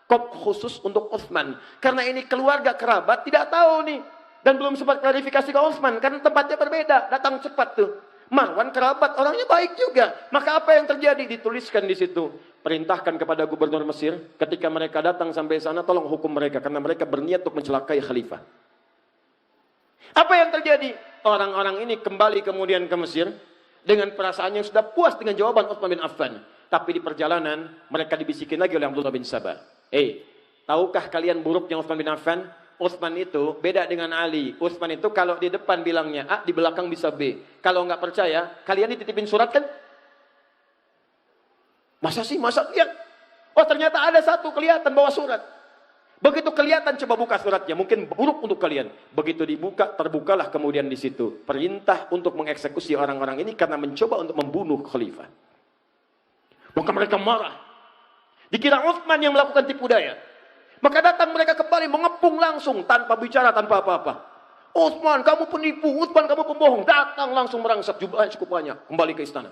Kop khusus untuk Uthman. Karena ini keluarga kerabat, tidak tahu nih. Dan belum sempat klarifikasi ke Uthman, karena tempatnya berbeda. Datang cepat tuh. Marwan kerabat, orangnya baik juga. Maka apa yang terjadi? Dituliskan di situ. Perintahkan kepada gubernur Mesir, ketika mereka datang sampai sana, tolong hukum mereka, karena mereka berniat untuk mencelakai khalifah. Apa yang terjadi? Orang-orang ini kembali kemudian ke Mesir, dengan perasaan yang sudah puas dengan jawaban Uthman bin Affan. Tapi di perjalanan, mereka dibisikin lagi oleh Abdullah bin Sabah. Tahukah kalian buruknya Uthman bin Affan? Uthman itu beda dengan Ali. Uthman itu kalau di depan bilangnya A, di belakang bisa B. Kalau nggak percaya, kalian dititipin surat kan? Masa sih? Masa lihat? Oh ternyata ada satu kelihatan bawa surat. Begitu kelihatan coba buka suratnya. Mungkin buruk untuk kalian. Begitu dibuka, terbukalah kemudian di situ. Perintah untuk mengeksekusi orang-orang ini karena mencoba untuk membunuh khalifah. Maka mereka marah. Dikira Uthman yang melakukan tipu daya. Maka datang mereka kembali mengepung langsung tanpa bicara, tanpa apa-apa. Uthman kamu penipu, Uthman kamu pembohong. Datang langsung merangsek, jumlahnya cukup banyak. Kembali ke istana.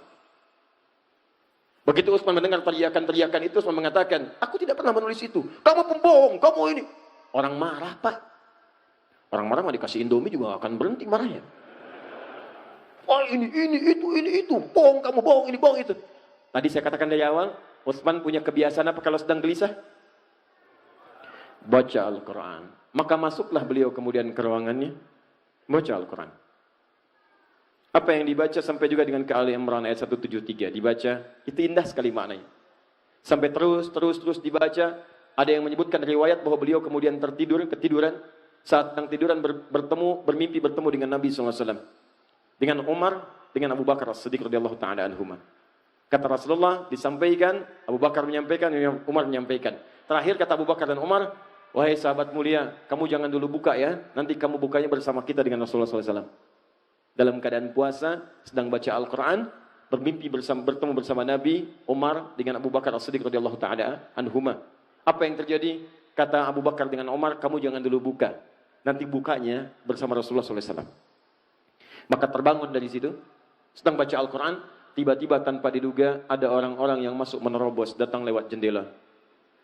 Begitu Uthman mendengar teriakan-teriakan itu, Uthman mengatakan, aku tidak pernah menulis itu. Kamu pembohong, kamu ini. Orang marah pak. Orang marah mah dikasih Indomie juga akan berhenti marahnya. Oh ini, itu. Bohong kamu, bohong ini, bohong itu. Tadi saya katakan dari awal, Uthman punya kebiasaan apa kalau sedang gelisah? Baca Al-Quran. Maka masuklah beliau kemudian ke ruangannya. Baca Al-Quran. Apa yang dibaca sampai juga dengan ke Ali Imran ayat 173 dibaca, itu indah sekali maknanya. Sampai terus dibaca, ada yang menyebutkan riwayat bahwa beliau kemudian ketiduran, saat sedang tiduran bermimpi bertemu dengan Nabi SAW. Dengan Umar, dengan Abu Bakar As-Siddiq radhiyallahu ta'ala anhuma. Kata Rasulullah disampaikan, Abu Bakar menyampaikan, Umar menyampaikan. Terakhir kata Abu Bakar dan Umar, Wahai sahabat mulia, kamu jangan dulu buka ya. Nanti kamu bukanya bersama kita dengan Rasulullah SAW. Dalam keadaan puasa, sedang baca Al-Quran, bertemu bersama Nabi, Umar dengan Abu Bakar As-Siddiq radhiyallahu ta'ala anhuma. Apa yang terjadi? Kata Abu Bakar dengan Umar, kamu jangan dulu buka. Nanti bukanya bersama Rasulullah SAW. Maka terbangun dari situ, sedang baca Al-Quran, tiba-tiba tanpa diduga ada orang-orang yang masuk menerobos, datang lewat jendela.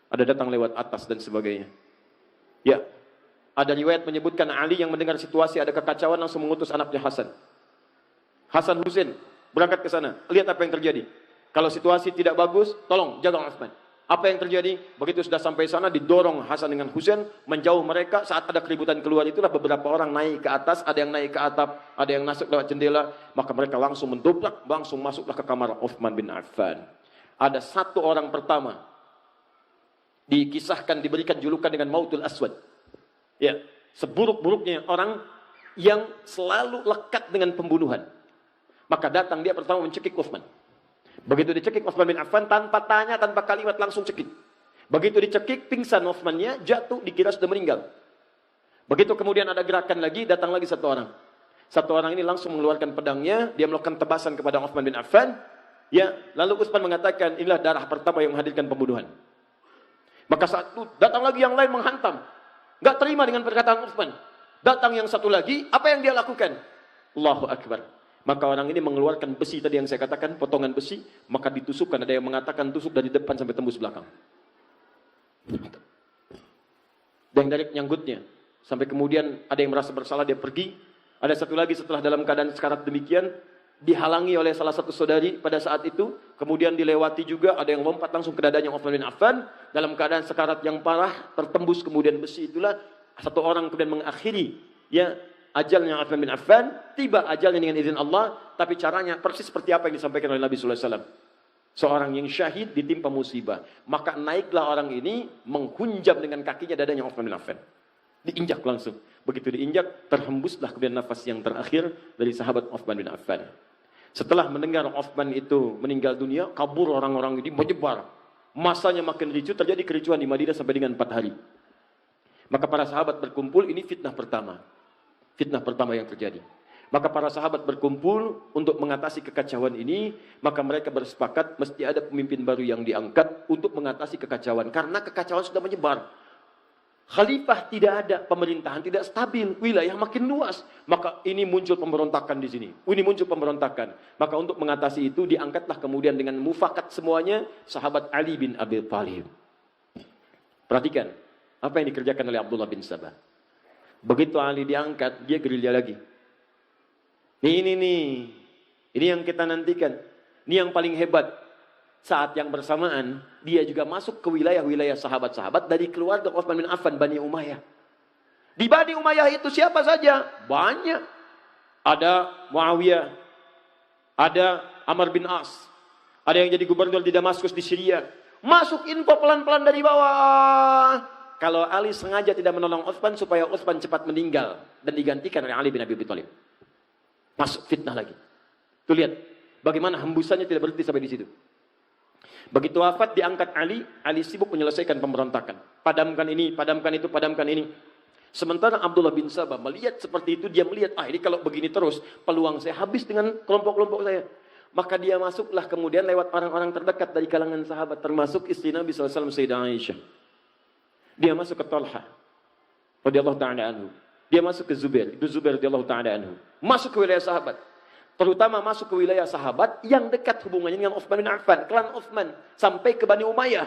Ada datang lewat atas dan sebagainya. Ya, ada riwayat menyebutkan Ali yang mendengar situasi ada kekacauan langsung mengutus anaknya Hasan. Hasan Husain berangkat ke sana. Lihat apa yang terjadi. Kalau situasi tidak bagus, tolong jaga Utsman. Apa yang terjadi? Begitu sudah sampai sana didorong Hasan dengan Husain menjauh mereka. Saat ada keributan keluar itulah beberapa orang naik ke atas, ada yang naik ke atap, ada yang masuk lewat jendela, maka mereka langsung mendobrak, langsung masuklah ke kamar Utsman bin Affan. Ada satu orang pertama dikisahkan diberikan julukan dengan Mautul Aswad. Ya, seburuk-buruknya orang yang selalu lekat dengan pembunuhan. Maka datang dia pertama mencekik Utsman. Begitu dicekik Utsman bin Affan tanpa tanya, tanpa kalimat langsung cekik. Begitu dicekik, pingsan Utsmannya, jatuh, dikira sudah meninggal. Begitu kemudian ada gerakan lagi, datang lagi satu orang. Satu orang ini langsung mengeluarkan pedangnya, dia melakukan tebasan kepada Utsman bin Affan. Ya, lalu Utsman mengatakan, inilah darah pertama yang menghadirkan pembunuhan. Maka saat itu datang lagi yang lain menghantam. Gak terima dengan perkataan Utsman. Datang yang satu lagi, apa yang dia lakukan? Allahu Akbar. Maka orang ini mengeluarkan besi tadi yang saya katakan, potongan besi, maka ditusukkan. Ada yang mengatakan tusuk dari depan sampai tembus belakang. Dan dari nyanggutnya. Sampai kemudian ada yang merasa bersalah, dia pergi. Ada satu lagi setelah dalam keadaan sekarat demikian, dihalangi oleh salah satu saudari pada saat itu. Kemudian dilewati juga, ada yang lompat langsung ke dadanya Utsman bin Affan. Dalam keadaan sekarat yang parah, tertembus kemudian besi itulah. Satu orang kemudian mengakhiri ya ajalnya Utsman bin Affan. Tiba ajalnya dengan izin Allah. Tapi caranya persis seperti apa yang disampaikan oleh Nabi SAW. Seorang yang syahid ditimpa musibah. Maka naiklah orang ini menghunjam dengan kakinya dadanya Utsman bin Affan. Diinjak langsung. Begitu diinjak, terhembuslah kemudian nafas yang terakhir dari sahabat Utsman bin Affan. Setelah mendengar Utsman itu meninggal dunia, kabur orang-orang ini menyebar. Masanya makin ricuh, terjadi kericuhan di Madinah sampai dengan 4 hari. Maka para sahabat berkumpul, ini fitnah pertama. Fitnah pertama yang terjadi. Maka para sahabat berkumpul untuk mengatasi kekacauan ini, maka mereka bersepakat mesti ada pemimpin baru yang diangkat untuk mengatasi kekacauan. Karena kekacauan sudah menyebar. Khalifah tidak ada, pemerintahan tidak stabil, wilayah makin luas. Maka ini muncul pemberontakan di sini. Ini muncul pemberontakan. Maka untuk mengatasi itu diangkatlah kemudian dengan mufakat semuanya sahabat Ali bin Abi Thalib. Perhatikan apa yang dikerjakan oleh Abdullah bin Sabah. Begitu Ali diangkat, dia gerilya lagi. Ini yang kita nantikan. Ini yang paling hebat. Saat yang bersamaan, dia juga masuk ke wilayah-wilayah sahabat-sahabat dari keluarga Utsman bin Affan, Bani Umayyah. Di Bani Umayyah itu siapa saja? Banyak. Ada Muawiyah, ada Amr bin As, ada yang jadi gubernur di Damaskus di Syria. Masuk info pelan-pelan dari bawah. Kalau Ali sengaja tidak menolong Utsman supaya Utsman cepat meninggal dan digantikan oleh Ali bin Abi Thalib. Masuk fitnah lagi. Tuh lihat bagaimana hembusannya tidak berhenti sampai di situ. Begitu wafat diangkat Ali sibuk menyelesaikan pemberontakan. Padamkan ini, padamkan itu, padamkan ini. Sementara Abdullah bin Sabah melihat seperti itu, dia melihat, ini kalau begini terus, peluang saya habis dengan kelompok-kelompok saya. Maka dia masuklah kemudian lewat orang-orang terdekat dari kalangan sahabat, termasuk istri Nabi SAW, Sayyidah Aisyah. Dia masuk ke Talha, radhiyallahu ta'ala anhu. Dia masuk ke Zubair, itu Zubair radhiyallahu ta'ala anhu. Masuk ke wilayah sahabat. Terutama masuk ke wilayah sahabat yang dekat hubungannya dengan Utsman bin Affan, klan Utsman, sampai ke Bani Umayyah.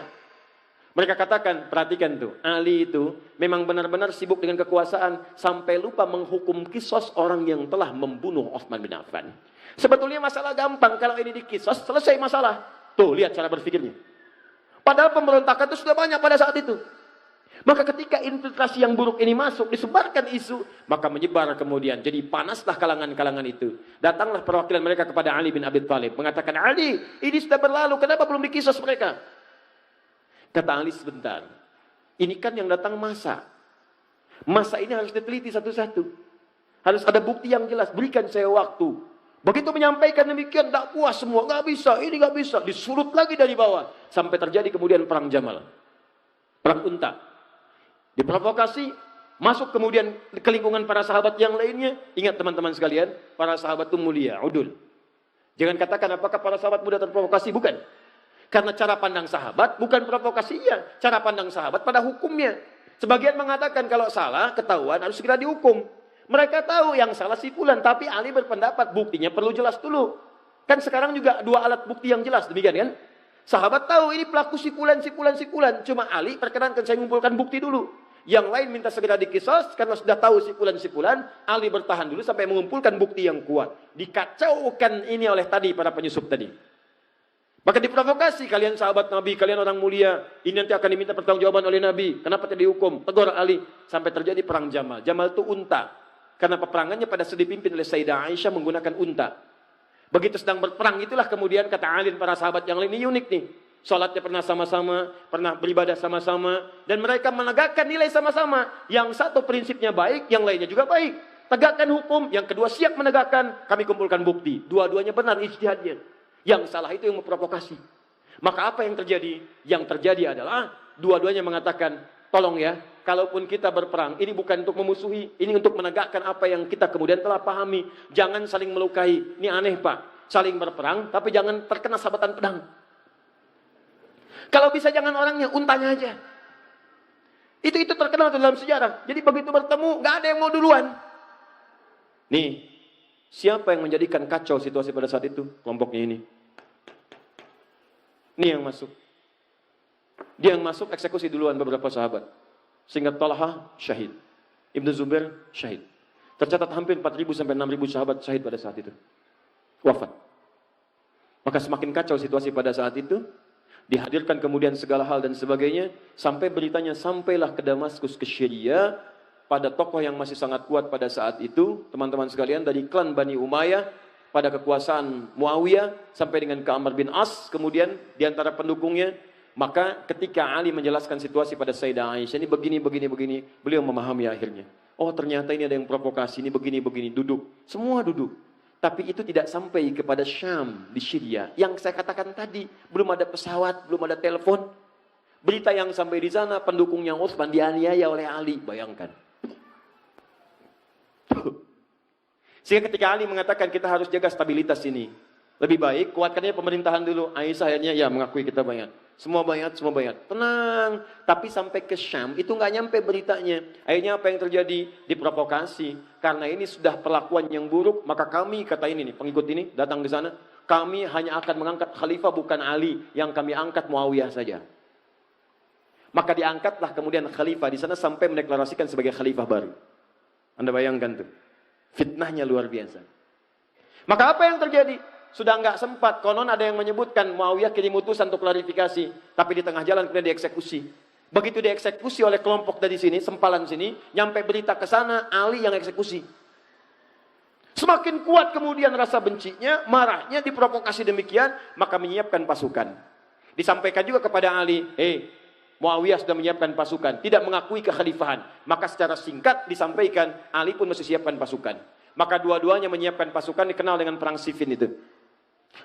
Mereka katakan, perhatikan tuh, Ali itu memang benar-benar sibuk dengan kekuasaan sampai lupa menghukum kisos orang yang telah membunuh Utsman bin Affan. Sebetulnya masalah gampang, kalau ini dikisos selesai masalah. Tuh, lihat cara berpikirnya. Padahal pemberontakan itu sudah banyak pada saat itu. Maka ketika infiltrasi yang buruk ini masuk, disebarkan isu, maka menyebar kemudian. Jadi panaslah kalangan-kalangan itu. Datanglah perwakilan mereka kepada Ali bin Abi Thalib. Mengatakan, Ali, ini sudah berlalu, kenapa belum dikisos mereka? Kata Ali, sebentar. Ini kan yang datang masa. Masa ini harus diteliti satu-satu. Harus ada bukti yang jelas, berikan saya waktu. Begitu menyampaikan demikian, tak puas semua. Gak bisa, ini gak bisa. Disulut lagi dari bawah. Sampai terjadi kemudian perang Jamal. Perang Unta. Diprovokasi, masuk kemudian ke lingkungan para sahabat yang lainnya. Ingat teman-teman sekalian, para sahabat itu mulia, udul. Jangan katakan apakah para sahabat mudah terprovokasi, bukan. Karena cara pandang sahabat bukan provokasinya, cara pandang sahabat pada hukumnya. Sebagian mengatakan kalau salah, ketahuan harus segera dihukum. Mereka tahu yang salah si fulan, tapi Ali berpendapat buktinya perlu jelas dulu. Kan sekarang juga dua alat bukti yang jelas, demikian kan? Sahabat tahu ini pelaku si fulan, si fulan, si fulan. Cuma Ali perkenankan saya mengumpulkan bukti dulu. Yang lain minta segera dikisos karena sudah tahu si fulan, Ali bertahan dulu sampai mengumpulkan bukti yang kuat. Dikacaukan ini oleh tadi para penyusup tadi. Maka diprovokasi, kalian sahabat Nabi, kalian orang mulia, ini nanti akan diminta pertanggungjawaban oleh Nabi. Kenapa tidak dihukum? Tegur Ali. Sampai terjadi perang Jamal. Jamal itu unta. Karena peperangannya pada saat dipimpin oleh Sayyidah Aisyah menggunakan unta. Begitu sedang berperang, itulah kemudian kata Ali dan para sahabat yang lain, ini unik nih. Salatnya pernah sama-sama, pernah beribadah sama-sama, dan mereka menegakkan nilai sama-sama. Yang satu prinsipnya baik, yang lainnya juga baik. Tegakkan hukum, yang kedua siap menegakkan, kami kumpulkan bukti. Dua-duanya benar ijtihadnya. Yang salah itu yang memprovokasi. Maka apa yang terjadi? Yang terjadi adalah dua-duanya mengatakan, tolong ya, kalaupun kita berperang, ini bukan untuk memusuhi, ini untuk menegakkan apa yang kita kemudian telah pahami. Jangan saling melukai. Ini aneh Pak, saling berperang, tapi jangan terkena sabatan pedang. Kalau bisa jangan orangnya, untanya aja. Itu terkenal dalam sejarah. Jadi begitu bertemu, nggak ada yang mau duluan. Nih, siapa yang menjadikan kacau situasi pada saat itu? Kelompoknya ini. Ini yang masuk. Dia yang masuk eksekusi duluan beberapa sahabat. Sehingga Talha syahid. Ibnu Zubair syahid. Tercatat hampir 4.000 sampai 6.000 sahabat syahid pada saat itu. Wafat. Maka semakin kacau situasi pada saat itu. Dihadirkan kemudian segala hal dan sebagainya. Sampai beritanya sampailah ke Damaskus, ke Syria. Pada tokoh yang masih sangat kuat pada saat itu. Teman-teman sekalian, dari klan Bani Umayyah. Pada kekuasaan Muawiyah. Sampai dengan ke Amr bin As. Kemudian diantara pendukungnya. Maka ketika Ali menjelaskan situasi pada Sayyidah Aisyah. Ini begini. Beliau memahami akhirnya. Oh ternyata ini ada yang provokasi. Ini begini. Duduk. Semua duduk. Tapi itu tidak sampai kepada Syam di Syria. Yang saya katakan tadi, belum ada pesawat, belum ada telepon. Berita yang sampai di sana, pendukungnya Utsman dianiaya oleh Ali. Bayangkan. Sehingga ketika Ali mengatakan kita harus jaga stabilitas ini. Lebih baik, kuatkannya pemerintahan dulu. Aisyah akhirnya ya mengakui kita bayat. Semua bayat. Tenang. Tapi sampai ke Syam, itu nggak nyampe beritanya. Akhirnya apa yang terjadi? Diprovokasi. Karena ini sudah perlakuan yang buruk, maka kami, kata ini nih, pengikut ini, datang ke sana. Kami hanya akan mengangkat khalifah bukan Ali. Yang kami angkat Muawiyah saja. Maka diangkatlah kemudian khalifah di sana sampai mendeklarasikan sebagai khalifah baru. Anda bayangkan tuh. Fitnahnya luar biasa. Maka apa yang terjadi? Sudah enggak sempat. Konon ada yang menyebutkan Muawiyah kirim utusan untuk klarifikasi. Tapi di tengah jalan kemudian dieksekusi. Begitu dieksekusi oleh kelompok dari sini, sempalan sini, nyampe berita ke sana, Ali yang eksekusi. Semakin kuat kemudian rasa bencinya, marahnya, diprovokasi demikian, maka menyiapkan pasukan. Disampaikan juga kepada Ali, Muawiyah sudah menyiapkan pasukan, tidak mengakui kekhalifahan. Maka secara singkat disampaikan, Ali pun mesti siapkan pasukan. Maka dua-duanya menyiapkan pasukan, dikenal dengan perang Siffin itu.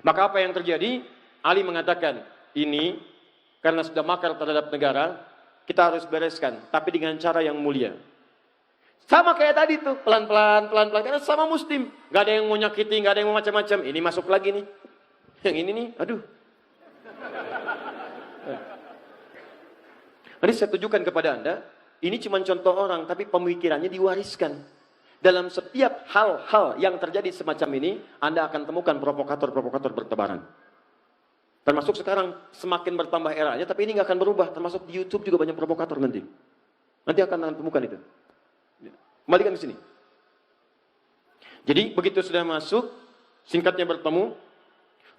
Maka apa yang terjadi? Ali mengatakan, ini karena sudah makar terhadap negara, kita harus bereskan, tapi dengan cara yang mulia. Sama kayak tadi tuh, pelan-pelan, karena sama muslim. Gak ada yang mau nyakiti, gak ada yang mau macam-macam. Ini masuk lagi nih. Yang ini nih, aduh. Nanti saya tunjukkan kepada Anda, ini cuma contoh orang, tapi pemikirannya diwariskan. Dalam setiap hal-hal yang terjadi semacam ini, Anda akan temukan provokator-provokator bertebaran. Termasuk sekarang semakin bertambah eranya, tapi ini nggak akan berubah. Termasuk di YouTube juga banyak provokator nanti. Nanti akan temukan itu. Kembalikan ke sini. Jadi begitu sudah masuk, singkatnya bertemu,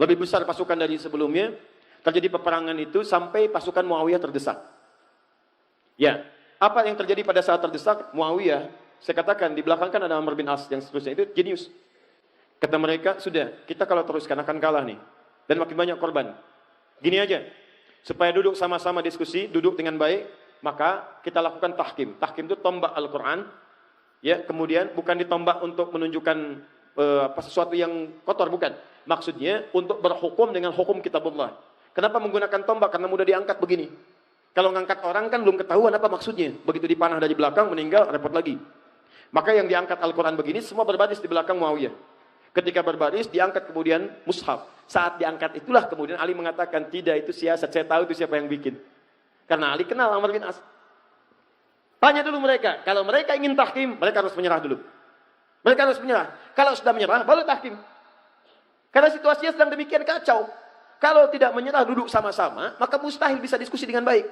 lebih besar pasukan dari sebelumnya, terjadi peperangan itu sampai pasukan Muawiyah terdesak. Ya, apa yang terjadi pada saat terdesak? Muawiyah, saya katakan di belakang kan ada Amr bin As yang seterusnya, itu jenius. Kata mereka, sudah, kita kalau teruskan akan kalah nih. Dan makin banyak korban. Gini aja, supaya duduk sama-sama diskusi, duduk dengan baik, maka kita lakukan tahkim. Tahkim itu tombak Al-Quran. Ya, kemudian bukan ditombak untuk menunjukkan sesuatu yang kotor, bukan. Maksudnya untuk berhukum dengan hukum kitabullah. Kenapa menggunakan tombak? Karena mudah diangkat begini. Kalau ngangkat orang kan belum ketahuan apa maksudnya. Begitu dipanah dari belakang, meninggal, repot lagi. Maka yang diangkat Al-Quran begini, semua berbaris di belakang Muawiyah. Ketika berbaris, diangkat kemudian mushaf. Saat diangkat itulah kemudian Ali mengatakan, tidak itu siasat, saya tahu itu siapa yang bikin. Karena Ali kenal Amr bin As. Tanya dulu mereka, kalau mereka ingin tahkim, mereka harus menyerah dulu. Mereka harus menyerah. Kalau sudah menyerah, baru tahkim. Karena situasinya sedang demikian kacau. Kalau tidak menyerah duduk sama-sama, maka mustahil bisa diskusi dengan baik.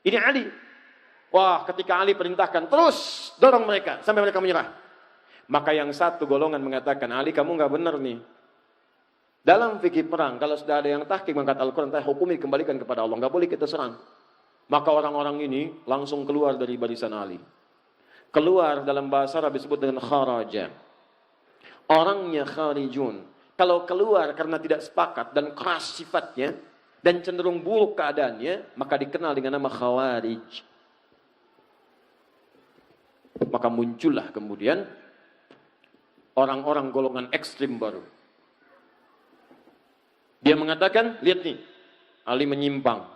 Ini Ali. Wah, ketika Ali perintahkan, terus dorong mereka sampai mereka menyerah. Maka yang satu golongan mengatakan, Ali kamu nggak benar nih. Dalam fikih perang, kalau sudah ada yang tahkim mengangkat Al-Quran, hukumi kembalikan kepada Allah. Nggak boleh kita serang. Maka orang-orang ini langsung keluar dari barisan Ali. Keluar dalam bahasa Arab disebut dengan kharaja. Orangnya kharijun. Kalau keluar karena tidak sepakat dan keras sifatnya, dan cenderung buruk keadaannya, maka dikenal dengan nama khawarij. Maka muncullah kemudian orang-orang golongan ekstrim baru. Dia mengatakan, lihat nih, Ali menyimpang.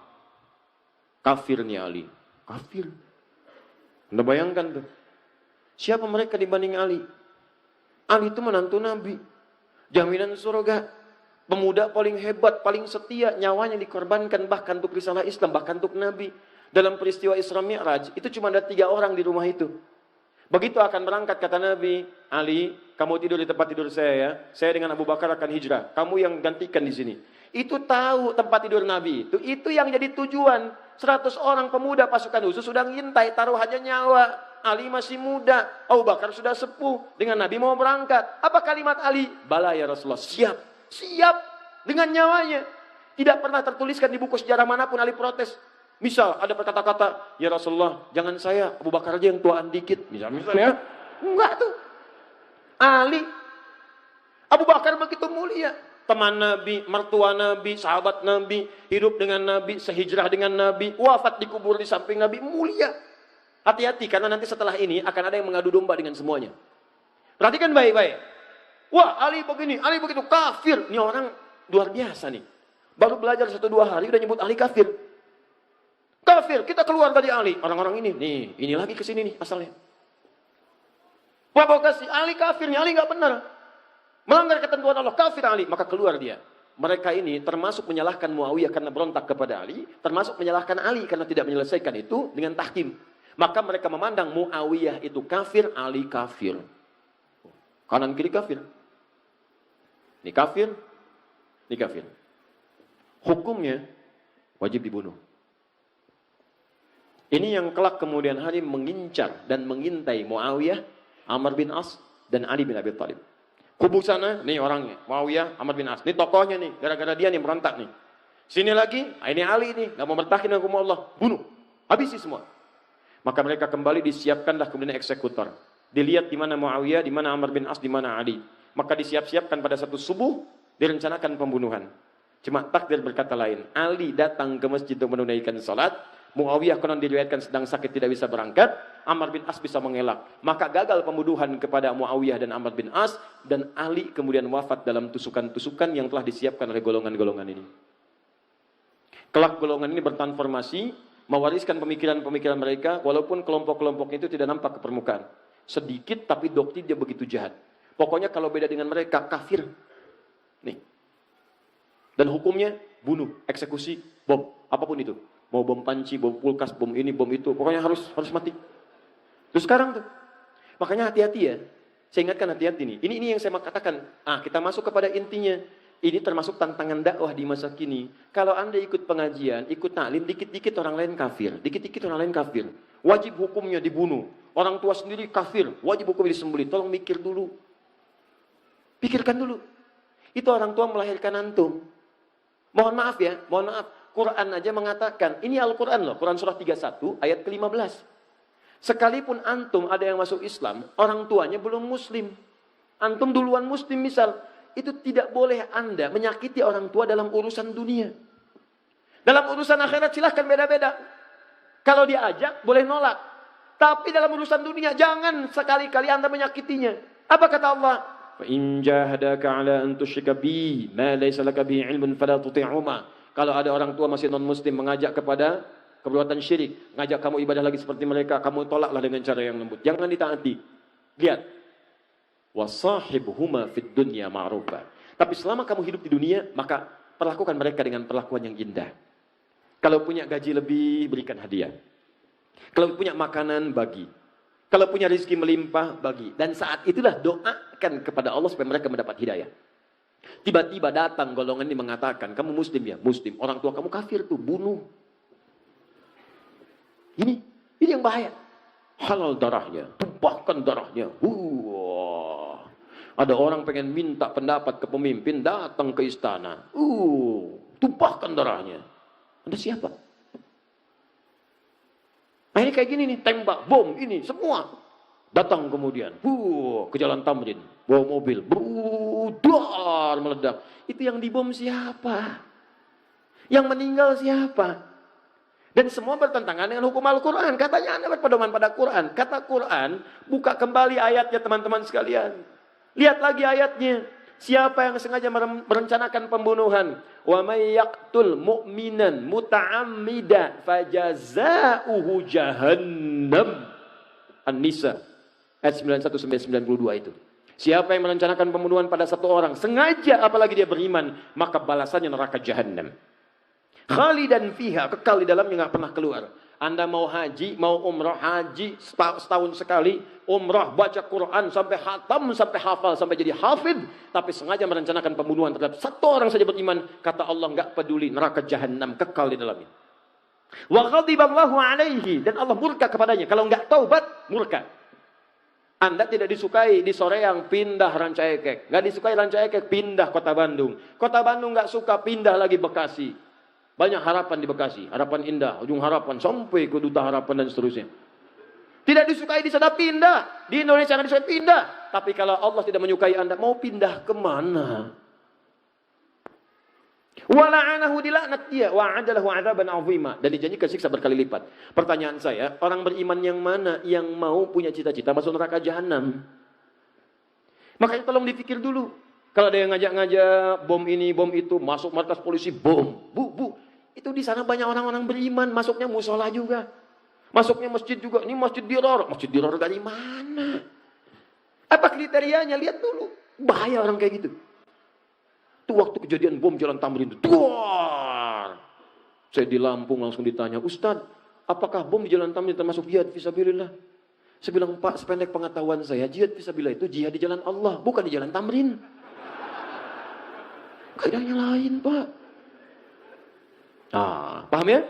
Kafir nih Ali. Kafir. Anda bayangkan tuh. Siapa mereka dibanding Ali? Ali itu menantu Nabi. Jaminan surga. Pemuda paling hebat, paling setia. Nyawanya dikorbankan bahkan untuk risalah Islam, bahkan untuk Nabi. Dalam peristiwa Isra Mi'raj, itu cuma ada 3 orang di rumah itu. Begitu akan berangkat, kata Nabi, Ali, kamu tidur di tempat tidur saya ya. Saya dengan Abu Bakar akan hijrah. Kamu yang gantikan di sini. Itu tahu tempat tidur Nabi itu. Itu yang jadi tujuan. 100 orang pemuda pasukan khusus sudah ngintai, taruhannya nyawa. Ali masih muda, Abu Bakar sudah sepuh. Dengan Nabi mau berangkat. Apa kalimat Ali? Bala ya Rasulullah, siap. Siap dengan nyawanya. Tidak pernah tertuliskan di buku sejarah manapun Ali protes. Misal ada kata-kata, ya Rasulullah, jangan saya, Abu Bakar aja yang tuaan dikit. Misalnya, enggak tuh. Ali, Abu Bakar begitu mulia. Teman Nabi, mertua Nabi, sahabat Nabi, hidup dengan Nabi, sehijrah dengan Nabi, wafat dikubur di samping Nabi, mulia. Hati-hati, karena nanti setelah ini akan ada yang mengadu domba dengan semuanya. Perhatikan baik-baik. Wah, Ali begini, Ali begitu, kafir. Ini orang luar biasa nih. Baru belajar 1-2 hari, udah nyebut Ali kafir. Kafir, kita keluar dari Ali. Orang-orang ini, nih, ini lagi kesini nih asalnya. Provokasi, Ali kafir nih, Ali nggak benar. Melanggar ketentuan Allah, kafir Ali. Maka keluar dia. Mereka ini termasuk menyalahkan Muawiyah karena berontak kepada Ali. Termasuk menyalahkan Ali karena tidak menyelesaikan itu dengan tahkim. Maka mereka memandang Muawiyah itu kafir, Ali kafir. Kanan kiri kafir. Ini kafir, ini kafir. Hukumnya wajib dibunuh. Ini yang kelak kemudian hari mengincar dan mengintai Muawiyah, Amr bin As, dan Ali bin Abi Thalib. Kubu sana, nih orangnya, Muawiyah, Amr bin As. Ini tokohnya nih, gara-gara dia nih berontak nih. Sini lagi, ini Ali nih, gak mau bertahan dengan hukum Allah. Bunuh, habisi semua. Maka mereka kembali disiapkanlah kemudian eksekutor. Dilihat di mana Muawiyah, di mana Amr bin As, di mana Ali. Maka disiap-siapkan pada satu subuh, direncanakan pembunuhan. Cuma takdir berkata lain. Ali datang ke masjid untuk menunaikan salat. Muawiyah konon diriwayatkan sedang sakit tidak bisa berangkat. Amr bin As bisa mengelak. Maka gagal pembunuhan kepada Muawiyah dan Amr bin As. Dan Ali kemudian wafat dalam tusukan-tusukan yang telah disiapkan oleh golongan-golongan ini. Kelak golongan ini bertransformasi, mewariskan pemikiran-pemikiran mereka, walaupun kelompok-kelompok itu tidak nampak ke permukaan. Sedikit tapi doktrin dia begitu jahat. Pokoknya kalau beda dengan mereka, kafir. Nih. Dan hukumnya bunuh, eksekusi, bom, apapun itu. Mau bom panci, bom kulkas, bom ini, bom itu. Pokoknya harus mati. Terus sekarang tuh. Makanya hati-hati ya. Saya ingatkan hati-hati nih. Ini yang saya katakan. Kita masuk kepada intinya. Ini termasuk tantangan dakwah di masa kini. Kalau Anda ikut pengajian, ikut taklim, dikit-dikit orang lain kafir. Dikit-dikit orang lain kafir. Wajib hukumnya dibunuh. Orang tua sendiri kafir. Wajib hukumnya disembelih. Tolong mikir dulu. Pikirkan dulu. Itu orang tua melahirkan antum. Mohon maaf ya, mohon maaf. Quran aja mengatakan, ini Al-Quran loh, Quran surah 31 ayat ke-15. Sekalipun antum ada yang masuk Islam, orang tuanya belum muslim. Antum duluan muslim misal, itu tidak boleh Anda menyakiti orang tua dalam urusan dunia. Dalam urusan akhirat silahkan beda-beda. Kalau diajak boleh nolak. Tapi dalam urusan dunia jangan sekali-kali Anda menyakitinya. Apa kata Allah? فَإِنْ جَاهَدَاكَ عَلَىٰ أَنْ تُشْرِكَ بِي مَا لَيْسَ لَكَ بِهِ عِلْمٌ فَلَا تُطِعْهُمَا. Kalau ada orang tua masih non-muslim mengajak kepada perbuatan syirik, ngajak kamu ibadah lagi seperti mereka, kamu tolaklah dengan cara yang lembut. Jangan ditaati. Lihat. Wasahibhuma fid dunya ma'rufa. Tapi selama kamu hidup di dunia, maka perlakukan mereka dengan perlakuan yang indah. Kalau punya gaji lebih, berikan hadiah. Kalau punya makanan, bagi. Kalau punya rezeki melimpah, bagi. Dan saat itulah doakan kepada Allah supaya mereka mendapat hidayah. Tiba-tiba datang golongan ini mengatakan, kamu muslim ya? Muslim. Orang tua kamu kafir tuh, bunuh. Ini yang bahaya. Halal darahnya, tumpahkan darahnya. Ada orang pengen minta pendapat ke pemimpin, datang ke istana. Tumpahkan darahnya. Anda siapa? Nah, ini kayak gini nih, tembak, bom, ini, semua. Datang kemudian, ke Jalan Tamrin, bawa mobil, brudar, meledak. Itu yang dibom siapa? Yang meninggal siapa? Dan semua bertentangan dengan hukum Al-Quran. Katanya Anda berpedoman pada Quran. Kata Quran, buka kembali ayatnya teman-teman sekalian. Lihat lagi ayatnya. Siapa yang sengaja merencanakan pembunuhan? Wa may yaqtul mu'minan muta'ammida fajaza'uhu jahannam. An-Nisa ayat 91-92 itu. Siapa yang merencanakan pembunuhan pada satu orang sengaja apalagi dia beriman, maka balasannya neraka jahannam. Khalidan fiha, kekal di dalamnya, enggak pernah keluar. Anda mau haji, mau umrah, haji setahun sekali, umrah, baca Quran sampai khatam, sampai hafal, sampai jadi hafid, tapi sengaja merencanakan pembunuhan terhadap satu orang saja beriman, kata Allah enggak peduli, neraka jahannam, kekal di dalamnya. Wa ghadiballahu alaihi, dan Allah murka kepadanya. Kalau enggak taubat, murka. Anda tidak disukai di Soreang, pindah Ranca Ekek. Enggak disukai Ranca Ekek, pindah Kota Bandung. Kota Bandung enggak suka, pindah lagi Bekasi. Banyak harapan di Bekasi, harapan indah, ujung harapan, sampai ke Duta Harapan dan seterusnya. Tidak disukai di sana, pindah. Di Indonesia nggak disukai, pindah. Tapi kalau Allah tidak menyukai Anda, mau pindah kemana? Wala'anahu, dilaknat dia, wa'adalahu 'adzaban 'azima, dan dijanjikan siksa berkali lipat. Pertanyaan saya, orang beriman yang mana yang mau punya cita-cita masuk neraka jahanam? Makanya tolong dipikir dulu. Kalau ada yang ngajak-ngajak bom ini, bom itu, masuk markas polisi, bom, bu. Itu di sana banyak orang-orang beriman, masuknya musola juga. Masuknya masjid juga. Ini masjid diror. Masjid diror dari mana? Apa kriterianya? Lihat dulu. Bahaya orang kayak gitu. Itu waktu kejadian bom Jalan Tamrin itu. Saya di Lampung langsung ditanya, Ustadz, apakah bom di Jalan Tamrin termasuk jihad fisabilillah? Saya bilang, Pak, sependek pengetahuan saya, jihad fisabilillah itu jihad di jalan Allah, bukan di Jalan Tamrin. Kaidahnya lain, Pak. Paham ya?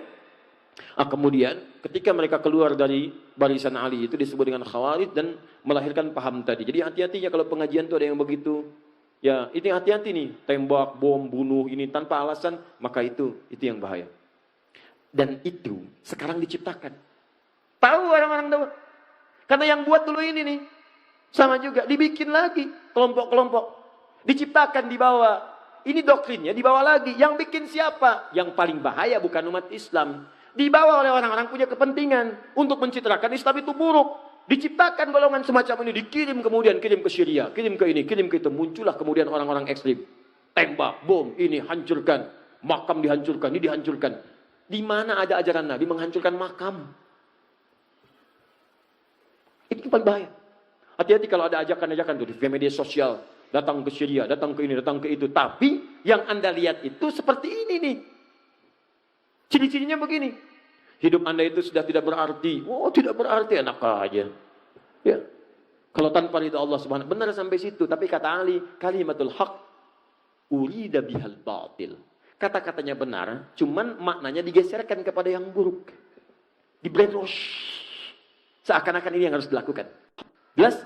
Kemudian ketika mereka keluar dari barisan Ali itu disebut dengan khawarij dan melahirkan paham tadi. Jadi hati-hatinya kalau pengajian itu ada yang begitu. Ya, itu hati-hati nih, tembak, bom, bunuh ini tanpa alasan, maka itu yang bahaya. Dan itu sekarang diciptakan. Tahu orang-orang tahu. Karena yang buat dulu ini nih sama juga dibikin lagi kelompok-kelompok. Diciptakan di bawah. Ini doktrinnya dibawa lagi. Yang bikin siapa? Yang paling bahaya bukan umat Islam. Dibawa oleh orang-orang punya kepentingan untuk mencitrakan Islam itu buruk. Diciptakan golongan semacam ini, dikirim kemudian, kirim ke Syria, kirim ke ini, kirim ke itu. Muncullah kemudian orang-orang ekstrim. Tembak, bom, ini hancurkan. Makam dihancurkan, ini dihancurkan. Di mana ada ajaran Nabi menghancurkan makam? Itu paling bahaya. Hati-hati kalau ada ajakan-ajakan tuh di media sosial. Datang ke Syria, datang ke ini, datang ke itu. Tapi yang Anda lihat itu seperti ini nih. Ciri-cirinya begini. Hidup Anda itu sudah tidak berarti. Oh, tidak berarti, enak aja. Ya. Kalau tanpa ridha Allah Subhanahu, benar sampai situ. Tapi kata Ali, kalimatul haq urida bihal batil. Kata-katanya benar, cuman maknanya digeserkan kepada yang buruk. Di brainwash. Seakan-akan ini yang harus dilakukan. Jelas?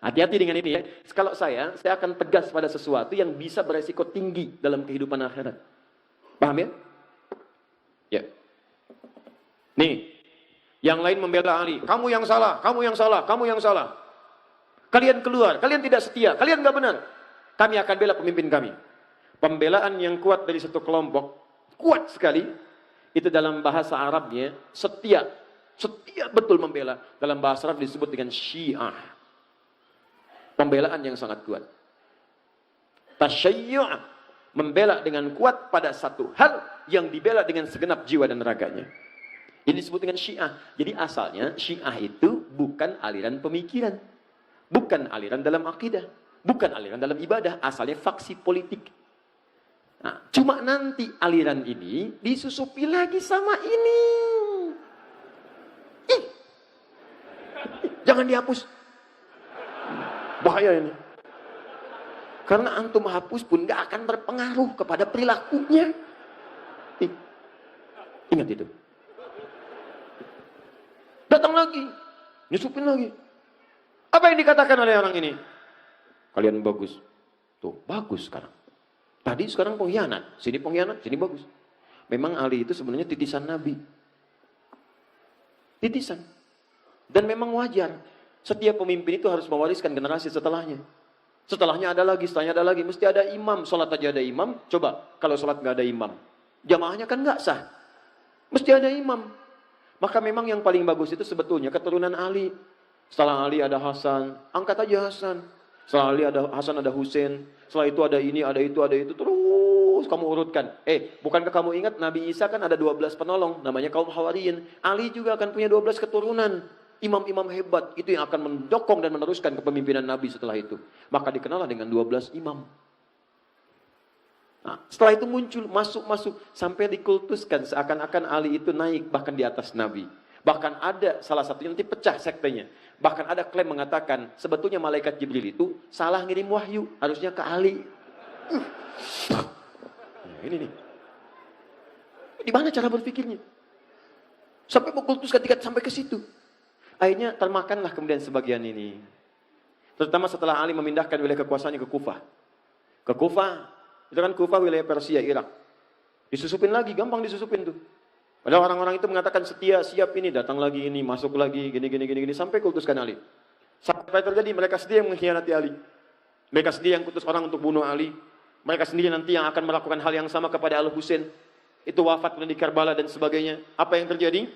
Hati-hati dengan ini ya. Kalau saya akan tegas pada sesuatu yang bisa beresiko tinggi dalam kehidupan akhirat. Paham ya? Ya. Nih, yang lain membela Ali. Kamu yang salah, kamu yang salah, kamu yang salah. Kalian keluar, kalian tidak setia, kalian nggak benar. Kami akan bela pemimpin kami. Pembelaan yang kuat dari satu kelompok, kuat sekali. Itu dalam bahasa Arabnya, setia. Setia betul membela. Dalam bahasa Arab disebut dengan syiah. Pembelaan yang sangat kuat. Tasyayyu', membela dengan kuat pada satu hal yang dibela dengan segenap jiwa dan raganya. Ini disebut dengan Syiah. Jadi asalnya Syiah itu bukan aliran pemikiran, bukan aliran dalam akidah, bukan aliran dalam ibadah, asalnya faksi politik. Nah, cuma nanti aliran ini disusupi lagi sama ini. Ih, jangan dihapus. Bahaya ini. Karena antum hapus pun gak akan berpengaruh kepada perilakunya. Ih, ingat itu. Datang lagi, nyusupin lagi. Apa yang dikatakan oleh orang ini? Kalian bagus. Tuh, bagus sekarang. Tadi sekarang pengkhianat, sini bagus. Memang Ali itu sebenarnya titisan Nabi. Titisan. Dan memang wajar. Setiap pemimpin itu harus mewariskan generasi setelahnya. Setelahnya ada lagi, setelahnya ada lagi. Mesti ada imam, sholat aja ada imam. Coba, kalau sholat nggak ada imam. Jamaahnya kan nggak sah. Mesti ada imam. Maka memang yang paling bagus itu sebetulnya keturunan Ali. Setelah Ali ada Hasan, angkat aja Hasan. Setelah Ali ada Hasan, ada Husain. Setelah itu ada ini, ada itu, terus kamu urutkan. Bukankah kamu ingat Nabi Isa kan ada 12 penolong, namanya kaum Hawariyin. Ali juga akan punya 12 keturunan. Imam-imam hebat, itu yang akan mendokong dan meneruskan kepemimpinan Nabi setelah itu. Maka dikenal dengan 12 imam. Nah, setelah itu muncul, masuk, sampai dikultuskan. Seakan-akan Ali itu naik bahkan di atas Nabi. Bahkan ada salah satunya nanti pecah sektenya. Bahkan ada klaim mengatakan sebetulnya malaikat Jibril itu salah ngirim wahyu, harusnya ke Ali. Nah, ini nih. Di mana cara berpikirnya? Sampai mengkultuskan tingkat sampai ke situ. Akhirnya termakanlah kemudian sebagian ini. Terutama setelah Ali memindahkan wilayah kekuasaannya ke Kufah. Ke Kufah, itu kan Kufah wilayah Persia, Irak. Disusupin lagi, gampang disusupin tuh. Padahal orang-orang itu mengatakan setia, siap ini, datang lagi ini, masuk lagi, gini, sampai kultuskan Ali. Sampai terjadi mereka sendiri yang mengkhianati Ali. Mereka sendiri yang kutus orang untuk bunuh Ali. Mereka sendiri nanti yang akan melakukan hal yang sama kepada Al-Husain. Itu wafat di Karbala dan sebagainya. Apa yang terjadi?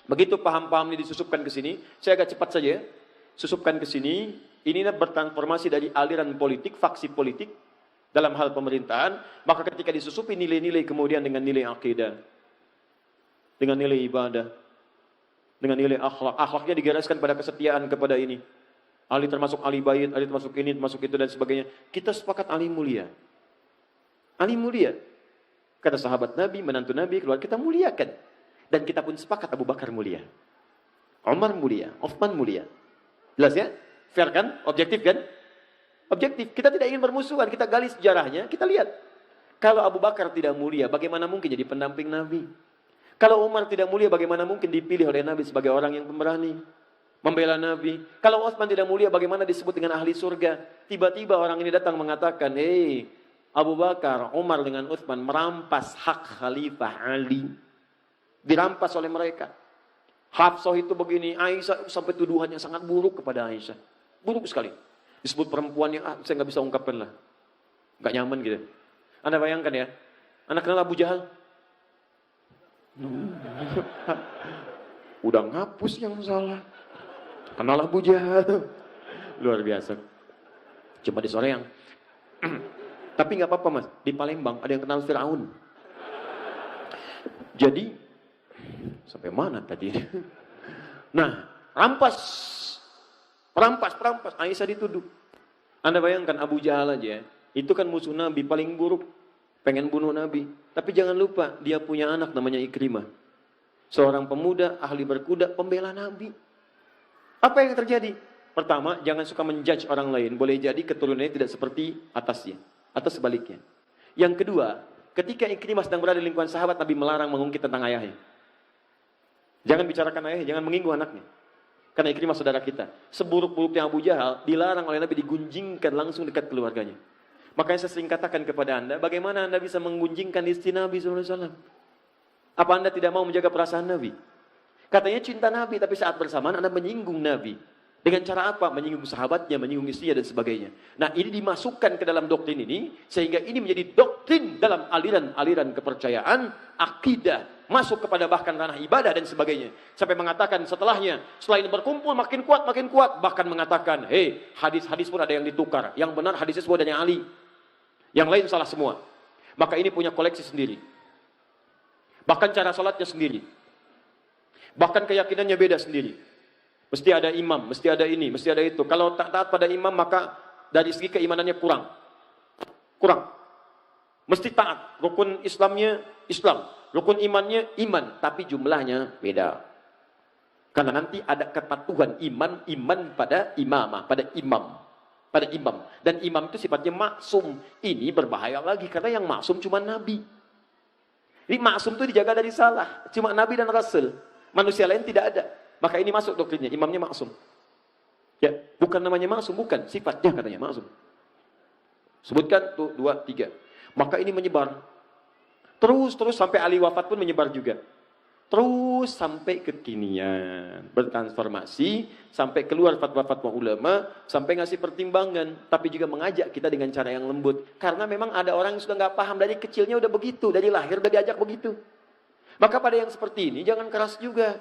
Begitu paham-paham ini disusupkan ke sini, saya agak cepat saja ya. Susupkan ke sini, ini bertransformasi dari aliran politik, faksi politik dalam hal pemerintahan, maka ketika disusupi nilai-nilai kemudian dengan nilai akidah, dengan nilai ibadah, dengan nilai akhlak. Akhlaknya digariskan pada kesetiaan kepada ini. Ali termasuk Ali bait, Ali termasuk ini, termasuk itu dan sebagainya. Kita sepakat Ali mulia. Ali mulia. Kata sahabat Nabi, menantu Nabi, keluar kita muliakan. Dan kita pun sepakat Abu Bakar mulia. Umar mulia, Utsman mulia. Jelas ya? Fair kan? Objektif kan? Objektif. Kita tidak ingin bermusuhan, kita gali sejarahnya, kita lihat. Kalau Abu Bakar tidak mulia, bagaimana mungkin jadi pendamping Nabi? Kalau Umar tidak mulia, bagaimana mungkin dipilih oleh Nabi sebagai orang yang pemberani? Membela Nabi. Kalau Utsman tidak mulia, bagaimana disebut dengan ahli surga? Tiba-tiba orang ini datang mengatakan, Abu Bakar, Umar dengan Utsman merampas hak Khalifah Ali. Dirampas oleh mereka. Hafsah itu begini, Aisyah sampai tuduhannya sangat buruk kepada Aisyah. Buruk sekali. Disebut perempuan yang saya nggak bisa ungkapkan lah. Nggak nyaman gitu. Anda bayangkan ya, Anda kenal Abu Jahal? Udah ngapus yang salah. Kenal Abu Jahal. Luar biasa. Cuma di sore yang tapi nggak apa-apa mas. Di Palembang ada yang kenal Firaun. Jadi sampai mana tadi? Nah, rampas. Aisyah dituduh. Anda bayangkan Abu Jahal aja, itu kan musuh Nabi paling buruk. Pengen bunuh Nabi. Tapi jangan lupa, dia punya anak namanya Ikrimah. Seorang pemuda, ahli berkuda, pembela Nabi. Apa yang terjadi? Pertama, jangan suka menjudge orang lain. Boleh jadi keturunannya tidak seperti atasnya. Atau sebaliknya. Yang kedua, ketika Ikrimah sedang berada di lingkungan sahabat, Nabi melarang mengungkit tentang ayahnya. Jangan bicarakan ayahnya, jangan menyinggung anaknya. Karena Ikrimah saudara kita. Seburuk-buruknya Abu Jahal, dilarang oleh Nabi digunjingkan langsung dekat keluarganya. Makanya saya sering katakan kepada Anda, bagaimana Anda bisa menggunjingkan istri Nabi SAW? Apa Anda tidak mau menjaga perasaan Nabi? Katanya cinta Nabi, tapi saat bersamaan Anda menyinggung Nabi. Dengan cara apa? Menyinggung sahabatnya, menyinggung istrinya dan sebagainya. Nah, ini dimasukkan ke dalam doktrin ini, sehingga ini menjadi doktrin dalam aliran-aliran kepercayaan, akidah, masuk kepada bahkan ranah ibadah dan sebagainya. Sampai mengatakan setelahnya, selain berkumpul makin kuat, bahkan mengatakan, hadis-hadis pun ada yang ditukar. Yang benar hadisnya semua dari Ali. Yang lain salah semua. Maka ini punya koleksi sendiri. Bahkan cara sholatnya sendiri. Bahkan keyakinannya beda sendiri. Mesti ada imam, mesti ada ini, mesti ada itu. Kalau tak taat pada imam, maka dari segi keimanannya kurang. Kurang. Mesti taat. Rukun Islamnya Islam. Rukun imannya iman. Tapi jumlahnya beda. Karena nanti ada kepatuhan iman pada imamah, pada imam. Pada imam. Dan imam itu sifatnya maksum. Ini berbahaya lagi. Karena yang maksum cuma Nabi. Jadi maksum itu dijaga dari salah. Cuma Nabi dan Rasul. Manusia lain tidak ada. Maka ini masuk doktrinnya. Imamnya maksum. Ya, bukan namanya maksum. Bukan. Sifatnya katanya maksum. Sebutkan tuh 2, 3. Maka ini menyebar. Terus sampai Ali wafat pun menyebar juga. Terus sampai kekinian. Bertransformasi. Sampai keluar fatwa-fatwa ulama. Sampai ngasih pertimbangan. Tapi juga mengajak kita dengan cara yang lembut. Karena memang ada orang yang sudah nggak paham. Dari kecilnya udah begitu. Dari lahir udah diajak begitu. Maka pada yang seperti ini jangan keras juga.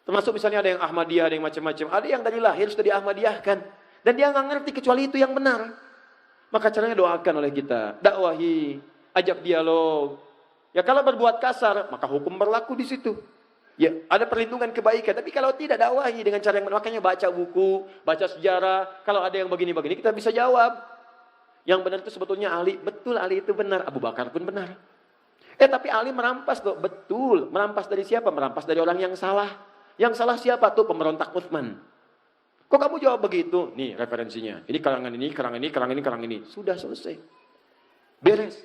Termasuk misalnya ada yang Ahmadiyah, ada yang macam-macam. Ada yang dari lahir sudah di-Ahmadiyahkan. Dan dia nggak ngerti kecuali itu yang benar. Maka caranya doakan oleh kita. Dakwahi. Ajak dialog. Ya kalau berbuat kasar, maka hukum berlaku di situ. Ya ada perlindungan kebaikan. Tapi kalau tidak, dakwahi dengan cara yang benar. Makanya baca buku, baca sejarah. Kalau ada yang begini-begini, kita bisa jawab. Yang benar itu sebetulnya Ali. Betul Ali itu benar. Abu Bakar pun benar. Tapi Ali merampas loh. Betul. Merampas dari siapa? Merampas dari orang yang salah. Yang salah siapa tuh? Pemberontak Utsman. Kok kamu jawab begitu? Nih referensinya. Ini karangan ini, karangan ini, karangan ini, karangan ini. Sudah selesai. Beres.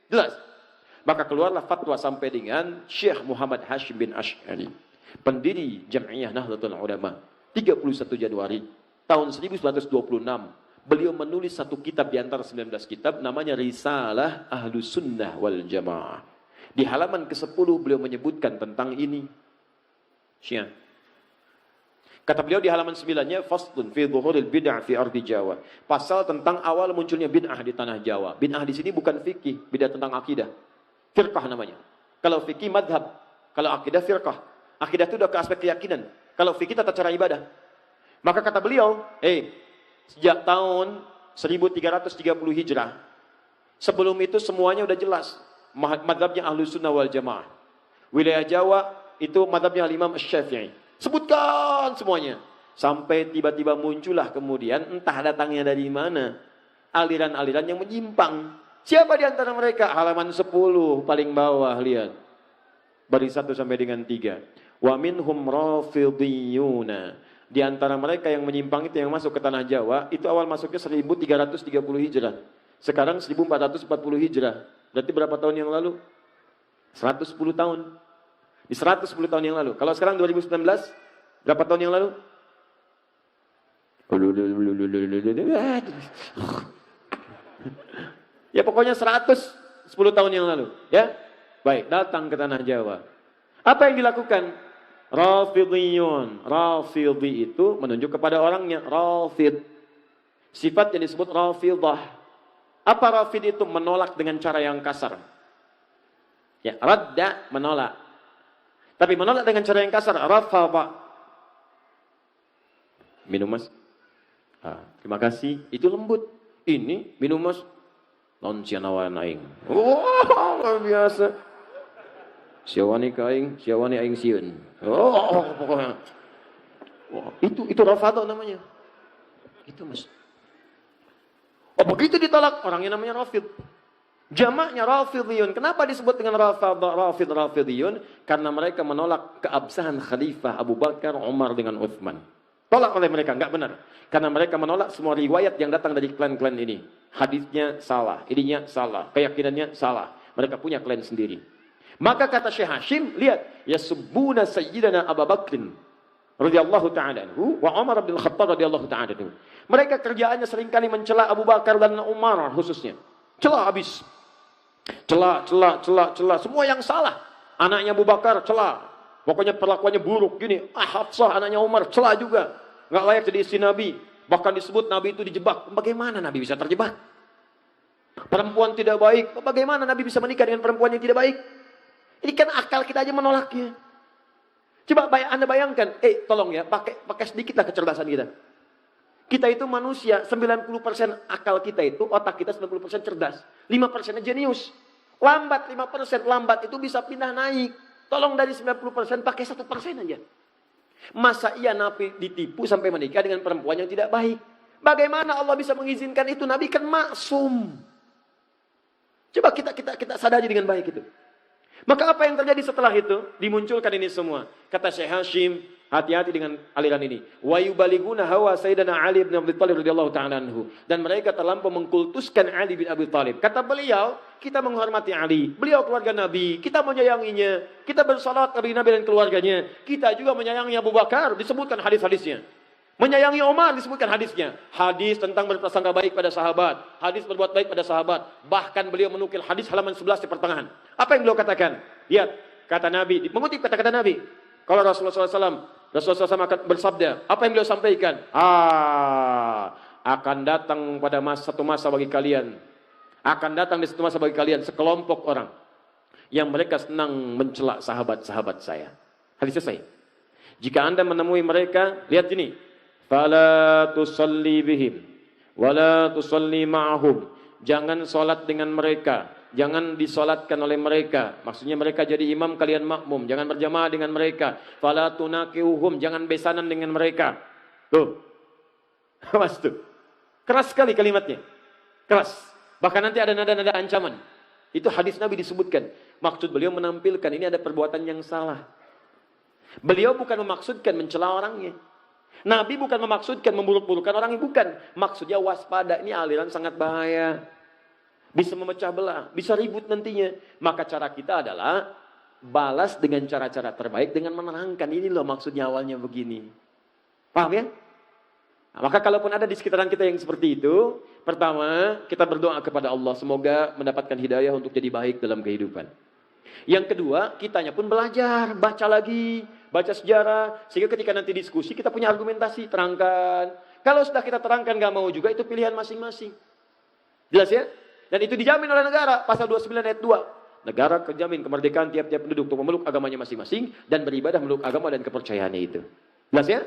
Jelas. Maka keluarlah fatwa sampai dengan Syekh Muhammad Hashim bin Asy'ari. Pendiri Jam'iyah Nahdlatul Ulama. 31 Januari tahun 1926. Beliau menulis satu kitab di antara 19 kitab. Namanya Risalah Ahlus Sunnah wal Jamaah. Di halaman ke-10 beliau menyebutkan tentang ini. Syiah. Kata beliau di halaman 9-nya, Faslun fi dhuhuril bid'ah fi ardi Jawa. Pasal tentang awal munculnya bid'ah di tanah Jawa. Bid'ah di sini bukan fikih, bid'ah tentang akidah. Firqah namanya. Kalau fikih madhab, kalau akidah firqah. Akidah itu udah ke aspek keyakinan. Kalau fikih tata cara ibadah. Maka kata beliau, sejak tahun 1330 Hijrah, sebelum itu semuanya udah jelas. Madhabnya Ahlus Sunnah wal Jamaah. Wilayah Jawa itu madhabnya Imam Syafi'i. Sebutkan semuanya. Sampai tiba-tiba muncullah kemudian, entah datangnya dari mana, aliran-aliran yang menyimpang. Siapa di antara mereka? Halaman 10 paling bawah, lihat. Baris 1 sampai dengan 3. Wa minhum rafidhiyuna. Di antara mereka yang menyimpang itu yang masuk ke tanah Jawa, itu awal masuknya 1330 Hijrah. Sekarang 1440 Hijrah. Berarti berapa tahun yang lalu? 110 tahun. Di 110 tahun yang lalu. Kalau sekarang 2019, berapa tahun yang lalu? Ya pokoknya 110 tahun yang lalu. Ya, baik, datang ke tanah Jawa. Apa yang dilakukan? Rafidhiyun. Rafidhi itu menunjuk kepada orangnya. Rafid. Sifat yang disebut Rafidah. Apa Rafid itu? Menolak dengan cara yang kasar. Ya, radda, menolak. Tapi menolak dengan cara yang kasar. Rafadha. Minum mas. Terima kasih. Itu lembut. Ini minum mas. Non sianawan aing. Luar biasa. Siawani kaing, siawani aing siun. Pokoknya. Itu Rafadha namanya. Itu mas. Begitu ditolak, orangnya namanya Rafid. Jamaknya Rafidhiyun. Kenapa disebut dengan Rafidhiyun? Karena mereka menolak keabsahan Khalifah Abu Bakar, Umar dengan Utsman. Tolak oleh mereka, enggak benar. Karena mereka menolak semua riwayat yang datang dari klan-klan ini. Hadisnya salah, ininya salah, keyakinannya salah. Mereka punya klan sendiri. Maka kata Syekh Hashim, lihat, yasubbuna sayyidana Abu Bakrin radhiyallahu ta'ala anhu wa Umar bin Khattab radhiyallahu ta'ala anhu. Mereka kerjaannya seringkali mencela Abu Bakar dan Umar khususnya. Cela habis. Cela. Semua yang salah. Anaknya Abu Bakar cela. Pokoknya perlakuannya buruk gini. Hafsah anaknya Umar cela juga. Nggak layak jadi istri Nabi. Bahkan disebut Nabi itu dijebak. Bagaimana Nabi bisa terjebak? Perempuan tidak baik. Bagaimana Nabi bisa menikah dengan perempuan yang tidak baik? Ini kan akal kita aja menolaknya. Coba Anda bayangkan. Tolong ya. Pakai sedikitlah kecerdasan kita. Kita itu manusia, 90% akal kita itu, otak kita 90% cerdas. 5% jenius. Lambat 5%, lambat itu bisa pindah naik. Tolong dari 90% pakai 1% aja. Masa iya Nabi ditipu sampai menikah dengan perempuan yang tidak baik? Bagaimana Allah bisa mengizinkan itu? Nabi kan maksum. Coba kita sadari dengan baik itu. Maka apa yang terjadi setelah itu? Dimunculkan ini semua. Kata Syekh Hashim, hati-hati dengan aliran ini. Wa yubaliguna hawa Sayyidina Ali bin Abi Thalib radhiyallahu ta'ala anhu. Dan mereka terlampau mengkultuskan Ali bin Abi Thalib. Kata beliau, kita menghormati Ali. Beliau keluarga Nabi. Kita menyayanginya. Kita bersalat kepada Nabi dan keluarganya. Kita juga menyayangi Abu Bakar. Disebutkan hadis-hadisnya. Menyayangi Umar disebutkan hadisnya. Hadis tentang berprasangka baik pada sahabat. Hadis berbuat baik pada sahabat. Bahkan beliau menukil hadis halaman 11 di pertengahan. Apa yang beliau katakan? Lihat, kata Nabi. Mengutip kata-kata Nabi. Kalau Rasulullah SAW akan bersabda. Apa yang beliau sampaikan? Akan datang pada satu masa bagi kalian. Akan datang di satu masa bagi kalian sekelompok orang. Yang mereka senang mencela sahabat-sahabat saya. Hadis selesai. Jika anda menemui mereka, lihat ini. Fala tusalli bihim wala tusalli ma'ahum. Jangan salat dengan mereka, jangan disolatkan oleh mereka. Maksudnya mereka jadi imam, kalian makmum. Jangan berjamaah dengan mereka. Fala tunaqiuhum, jangan besanan dengan mereka. Tuh. Awas tuh. Keras sekali kalimatnya. Keras. Bahkan nanti ada nada-nada ancaman. Itu hadis Nabi disebutkan. Maksud beliau menampilkan ini ada perbuatan yang salah. Beliau bukan memaksudkan mencela orangnya. Nabi bukan memaksudkan memburuk-burukkan orang, bukan. Maksudnya waspada, ini aliran sangat bahaya. Bisa memecah belah, bisa ribut nantinya. Maka cara kita adalah balas dengan cara-cara terbaik dengan menerangkan. Ini loh maksudnya awalnya begini. Paham ya? Nah, maka kalaupun ada di sekitaran kita yang seperti itu, pertama kita berdoa kepada Allah. Semoga mendapatkan hidayah untuk jadi baik dalam kehidupan. Yang kedua, kitanya pun belajar, baca lagi. Baca sejarah, sehingga ketika nanti diskusi kita punya argumentasi, terangkan. Kalau sudah kita terangkan gak mau juga, itu pilihan masing-masing. Jelas ya? Dan itu dijamin oleh negara, pasal 29 ayat 2. Negara kejamin kemerdekaan tiap-tiap penduduk untuk memeluk agamanya masing-masing dan beribadah menurut agama dan kepercayaannya itu. Jelas ya?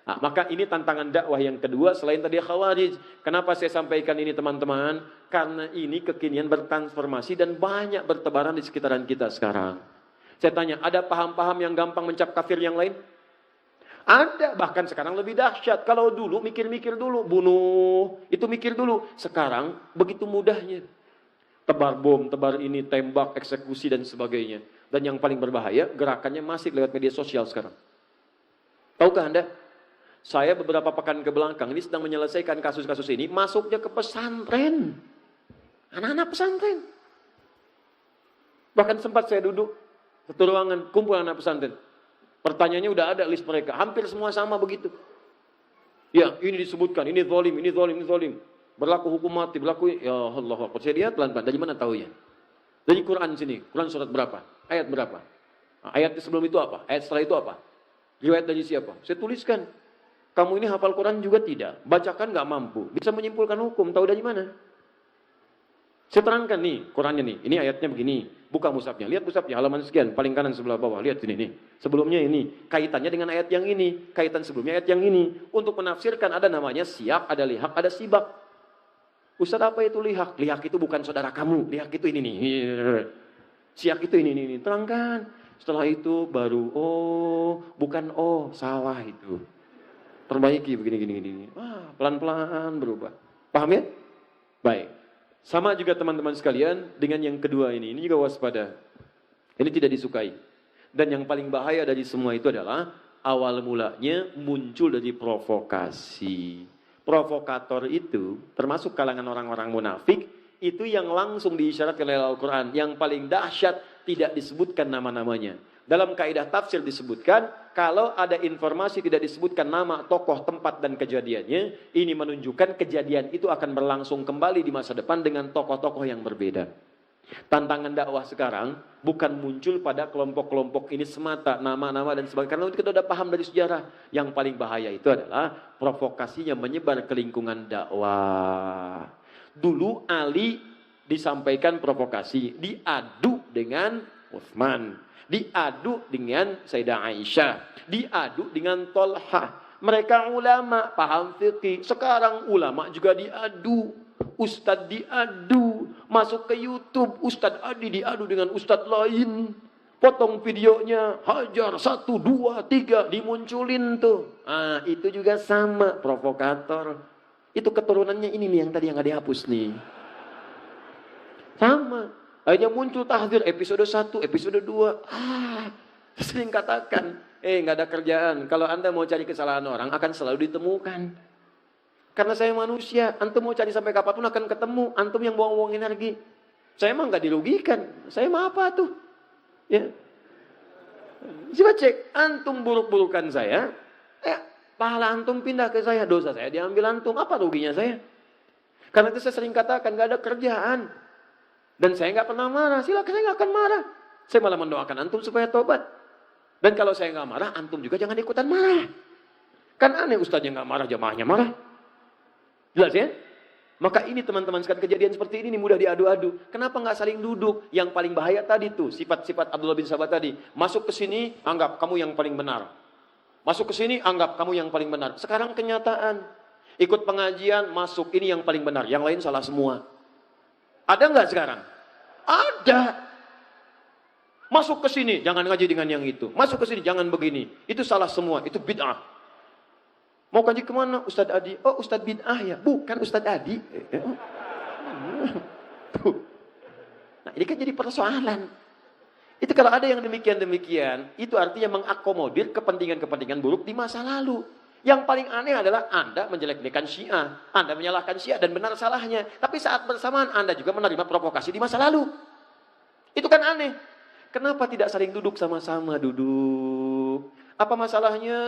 Nah, maka ini tantangan dakwah yang kedua selain tadi Khawarij. Kenapa saya sampaikan ini teman-teman? Karena ini kekinian bertransformasi dan banyak bertebaran di sekitaran kita sekarang. Saya tanya, ada paham-paham yang gampang mencap kafir yang lain? Ada, bahkan sekarang lebih dahsyat. Kalau dulu mikir-mikir dulu, bunuh, itu mikir dulu. Sekarang begitu mudahnya. Tebar bom, tebar ini, tembak, eksekusi dan sebagainya. Dan yang paling berbahaya, gerakannya masih lewat media sosial sekarang. Tahukah Anda? Saya beberapa pekan ke belakang ini sedang menyelesaikan kasus-kasus ini, masuknya ke pesantren. Anak-anak pesantren. Bahkan sempat saya duduk satu ruangan, kumpul anak pesantren. Pertanyaannya udah ada list mereka. Hampir semua sama begitu. Ya, ini disebutkan, ini zalim, ini zalim, ini zalim. Berlaku hukum mati, berlaku, ya Allah. Saya lihat pelan-pelan, dari mana tahu ya? Dari Quran sini, Quran surat berapa? Ayat berapa? Nah, ayat sebelum itu apa? Ayat setelah itu apa? Riwayat dari siapa? Saya tuliskan. Kamu ini hafal Quran juga tidak. Bacakan nggak mampu. Bisa menyimpulkan hukum, tahu dari mana? Saya terangkan nih, Qurannya nih. Ini ayatnya begini. Buka mushafnya. Lihat mushafnya, halaman sekian. Paling kanan sebelah bawah. Lihat ini nih. Sebelumnya ini. Kaitannya dengan ayat yang ini. Kaitan sebelumnya ayat yang ini. Untuk menafsirkan ada namanya siyak, ada lihak, ada sibak. Ustaz apa itu lihak? Lihak itu bukan saudara kamu. Lihak itu ini nih. Siyak itu ini. Terangkan. Setelah itu baru, bukan salah itu. Perbaiki begini. Pelan-pelan berubah. Paham ya? Baik. Sama juga teman-teman sekalian dengan yang kedua ini juga waspada. Ini tidak disukai. Dan yang paling bahaya dari semua itu adalah awal mulanya muncul dari provokasi. Provokator itu termasuk kalangan orang-orang munafik itu yang langsung diisyaratkan oleh Al-Quran. Yang paling dahsyat tidak disebutkan nama-namanya. Dalam kaidah tafsir disebutkan, kalau ada informasi tidak disebutkan nama, tokoh, tempat, dan kejadiannya, ini menunjukkan kejadian itu akan berlangsung kembali di masa depan dengan tokoh-tokoh yang berbeda. Tantangan dakwah sekarang bukan muncul pada kelompok-kelompok ini semata, nama-nama dan sebagainya. Karena kita sudah paham dari sejarah. Yang paling bahaya itu adalah provokasinya menyebar ke lingkungan dakwah. Dulu Ali disampaikan provokasi, diadu dengan Utsman. Diadu dengan Sayyidah Aisyah, diadu dengan Tolha. Mereka ulama, paham fikih. Sekarang ulama juga diadu, ustadz diadu, masuk ke YouTube, Ustadz Adi diadu dengan ustadz lain. potong videonya, hajar 1, 2, 3, dimunculin tuh. Ah, itu juga sama, provokator. Itu keturunannya ini nih yang tadi yang nggak dihapus nih. Sama. Akhirnya muncul tahdzir episode 1, episode 2. Sering katakan, nggak ada kerjaan. Kalau Anda mau cari kesalahan orang, akan selalu ditemukan. Karena saya manusia, antum mau cari sampai kapanpun akan ketemu. Antum yang buang-buang energi. Saya mah nggak dirugikan. Saya mah apa tuh? Ya. Coba cek, antum buruk-burukan saya, pahala antum pindah ke saya, dosa saya diambil antum. Apa ruginya saya? Karena itu saya sering katakan, nggak ada kerjaan. Dan saya nggak pernah marah. Silakan, saya nggak akan marah. Saya malah mendoakan antum supaya tobat. Dan kalau saya nggak marah, antum juga jangan ikutan marah. Kan aneh ustaznya nggak marah, jamaahnya marah. Jelas ya? Maka ini teman-teman sekalian, kejadian seperti ini mudah diadu-adu. Kenapa nggak saling duduk? Yang paling bahaya tadi tuh, sifat-sifat Abdullah bin Sabah tadi. Masuk ke sini, anggap kamu yang paling benar. Masuk ke sini, anggap kamu yang paling benar. Sekarang kenyataan. Ikut pengajian, masuk, ini yang paling benar. Yang lain salah semua. Ada nggak sekarang? Ada. Masuk ke sini, jangan ngaji dengan yang itu. Masuk ke sini, jangan begini. Itu salah semua, itu bid'ah. Mau kaji kemana? Ustadz Adi. Oh, Ustadz bid'ah ya? Bukan Ustadz Adi. Nah, ini kan jadi persoalan. Itu kalau ada yang demikian-demikian, itu artinya mengakomodir kepentingan-kepentingan buruk di masa lalu. Yang paling aneh adalah Anda menjelek-jelekan Syiah. Anda menyalahkan Syiah dan benar salahnya. Tapi saat bersamaan Anda juga menerima provokasi di masa lalu. Itu kan aneh. Kenapa tidak saling duduk sama-sama? Duduk. Apa masalahnya?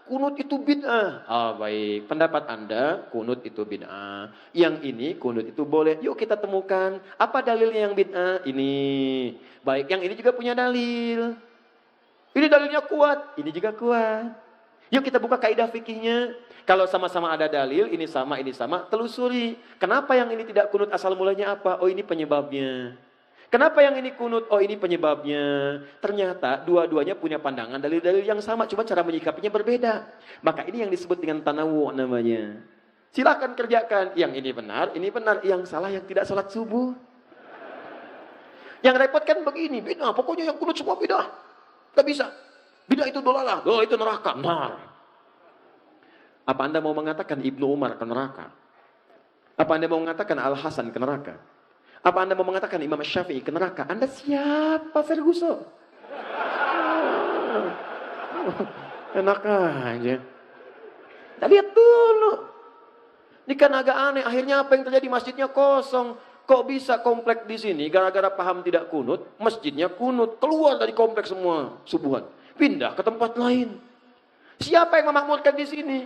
Kunut itu bid'ah. Baik. Pendapat Anda, kunut itu bid'ah. Yang ini, kunut itu boleh. Yuk kita temukan. Apa dalilnya yang bid'ah? Ini. Baik. Yang ini juga punya dalil. Ini dalilnya kuat. Ini juga kuat. Yuk kita buka kaidah fikihnya. Kalau sama-sama ada dalil, ini sama, telusuri. Kenapa yang ini tidak kunut, asal mulanya apa? Oh, ini penyebabnya. Kenapa yang ini kunut? Oh, ini penyebabnya. Ternyata dua-duanya punya pandangan dalil-dalil yang sama, cuma cara menyikapinya berbeda. Maka ini yang disebut dengan tanawu namanya. Silakan kerjakan. Yang ini benar, yang salah yang tidak salat subuh. Yang repot kan begini, bid'ah. Pokoknya yang kunut semua bid'ah. Gak bisa. Bid'ah itu dolalah, dolalah itu neraka. Benar. Apa Anda mau mengatakan Ibnu Umar ke neraka? Apa Anda mau mengatakan Al-Hasan ke neraka? Apa Anda mau mengatakan Imam Syafi'i ke neraka? Anda siapa, Ferguson? Enak aja. Kita lihat dulu. Ini kan agak aneh. Akhirnya apa yang terjadi? Masjidnya kosong. Kok bisa komplek di sini? Gara-gara paham tidak kunut, masjidnya kunut. Keluar dari komplek semua subuhan. Pindah ke tempat lain. Siapa yang memakmurkan di sini?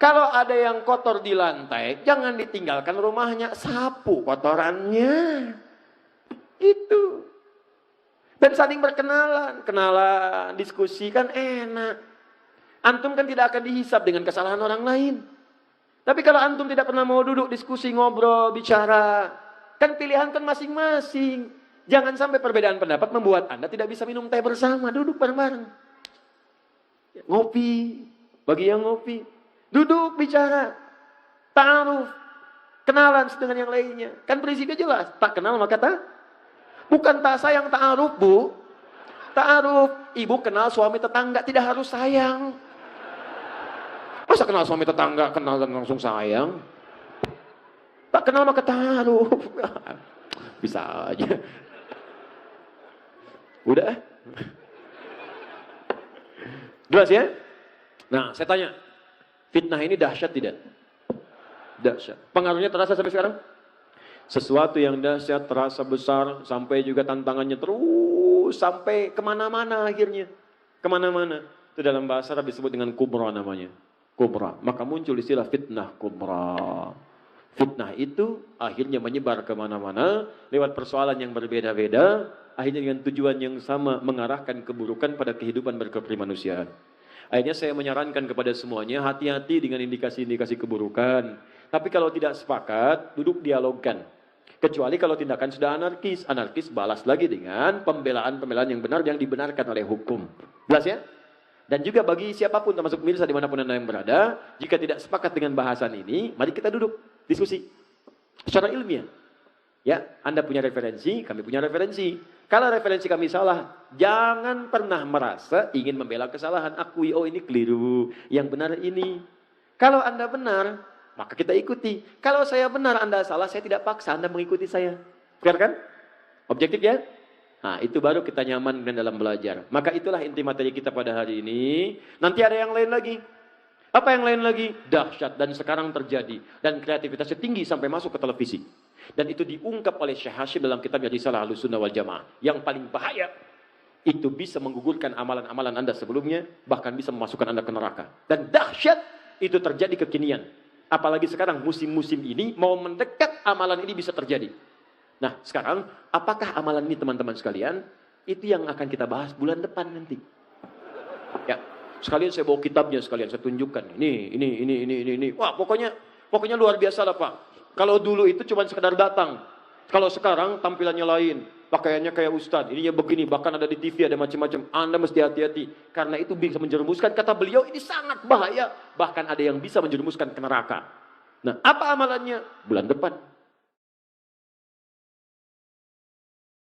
Kalau ada yang kotor di lantai, jangan ditinggalkan rumahnya, sapu kotorannya. Gitu. Dan saling berkenalan, diskusi kan enak. Antum kan tidak akan dihisap dengan kesalahan orang lain. Tapi kalau antum tidak pernah mau duduk, diskusi, ngobrol, bicara, kan pilihan kan masing-masing. Jangan sampai perbedaan pendapat membuat Anda tidak bisa minum teh bersama, duduk bareng-bareng. Ngopi, bagi yang ngopi. Duduk bicara, ta'aruf, kenalan dengan yang lainnya. Kan prinsipnya jelas, tak kenal maka tak. Bukan tak sayang ta'aruf, Bu. Ta'aruf, ibu kenal suami tetangga, tidak harus sayang. Masa kenal suami tetangga, kenal dan langsung sayang? Tak kenal maka ta'aruf. Bisa aja. Udah. Jelas ya? Nah, saya tanya. Fitnah ini dahsyat tidak? Dahsyat. Pengaruhnya terasa sampai sekarang? Sesuatu yang dahsyat terasa besar sampai juga tantangannya terus sampai kemana-mana akhirnya. Kemana-mana. Itu dalam bahasa Arab disebut dengan kubra namanya. Kubra. Maka muncul istilah fitnah kubra. Fitnah itu akhirnya menyebar kemana-mana lewat persoalan yang berbeda-beda. Akhirnya dengan tujuan yang sama mengarahkan keburukan pada kehidupan berkeprimanusiaan. Akhirnya saya menyarankan kepada semuanya, hati-hati dengan indikasi-indikasi keburukan. Tapi kalau tidak sepakat, duduk dialogkan. Kecuali kalau tindakan sudah anarkis. Anarkis balas lagi dengan pembelaan-pembelaan yang benar yang dibenarkan oleh hukum. Jelas ya? Dan juga bagi siapapun termasuk pemirsa dimanapun Anda yang berada, jika tidak sepakat dengan bahasan ini, mari kita duduk, diskusi. Secara ilmiah. Ya, Anda punya referensi, kami punya referensi. Kalau referensi kami salah, jangan pernah merasa ingin membela kesalahan. Akui, oh ini keliru, yang benar ini. Kalau Anda benar, maka kita ikuti. Kalau saya benar, Anda salah, saya tidak paksa Anda mengikuti saya. Fair kan? Objektif ya? Nah, itu baru kita nyaman dalam belajar. Maka itulah inti materi kita pada hari ini. Nanti ada yang lain lagi. Apa yang lain lagi? Dahsyat dan sekarang terjadi. Dan kreativitasnya tinggi sampai masuk ke televisi. Dan itu diungkap oleh Syekh Hashim dalam kitabnya Risalah Ahlussunnah wal Jamaah. Yang paling bahaya, itu bisa menggugurkan amalan-amalan Anda sebelumnya, bahkan bisa memasukkan Anda ke neraka. Dan dahsyat, itu terjadi kekinian. Apalagi sekarang musim-musim ini, mau mendekat amalan ini bisa terjadi. Nah sekarang, apakah amalan ini teman-teman sekalian? Itu yang akan kita bahas bulan depan nanti. Ya, sekalian saya bawa kitabnya sekalian, saya tunjukkan. Ini. Wah, pokoknya luar biasa lah Pak. Kalau dulu itu cuma sekedar datang. Kalau sekarang tampilannya lain. Pakaiannya kayak ustadz. Ininya begini. Bahkan ada di TV ada macam-macam. Anda mesti hati-hati. Karena itu bisa menjerumuskan. Kata beliau ini sangat bahaya. Bahkan ada yang bisa menjerumuskan ke neraka. Nah apa amalannya? Bulan depan.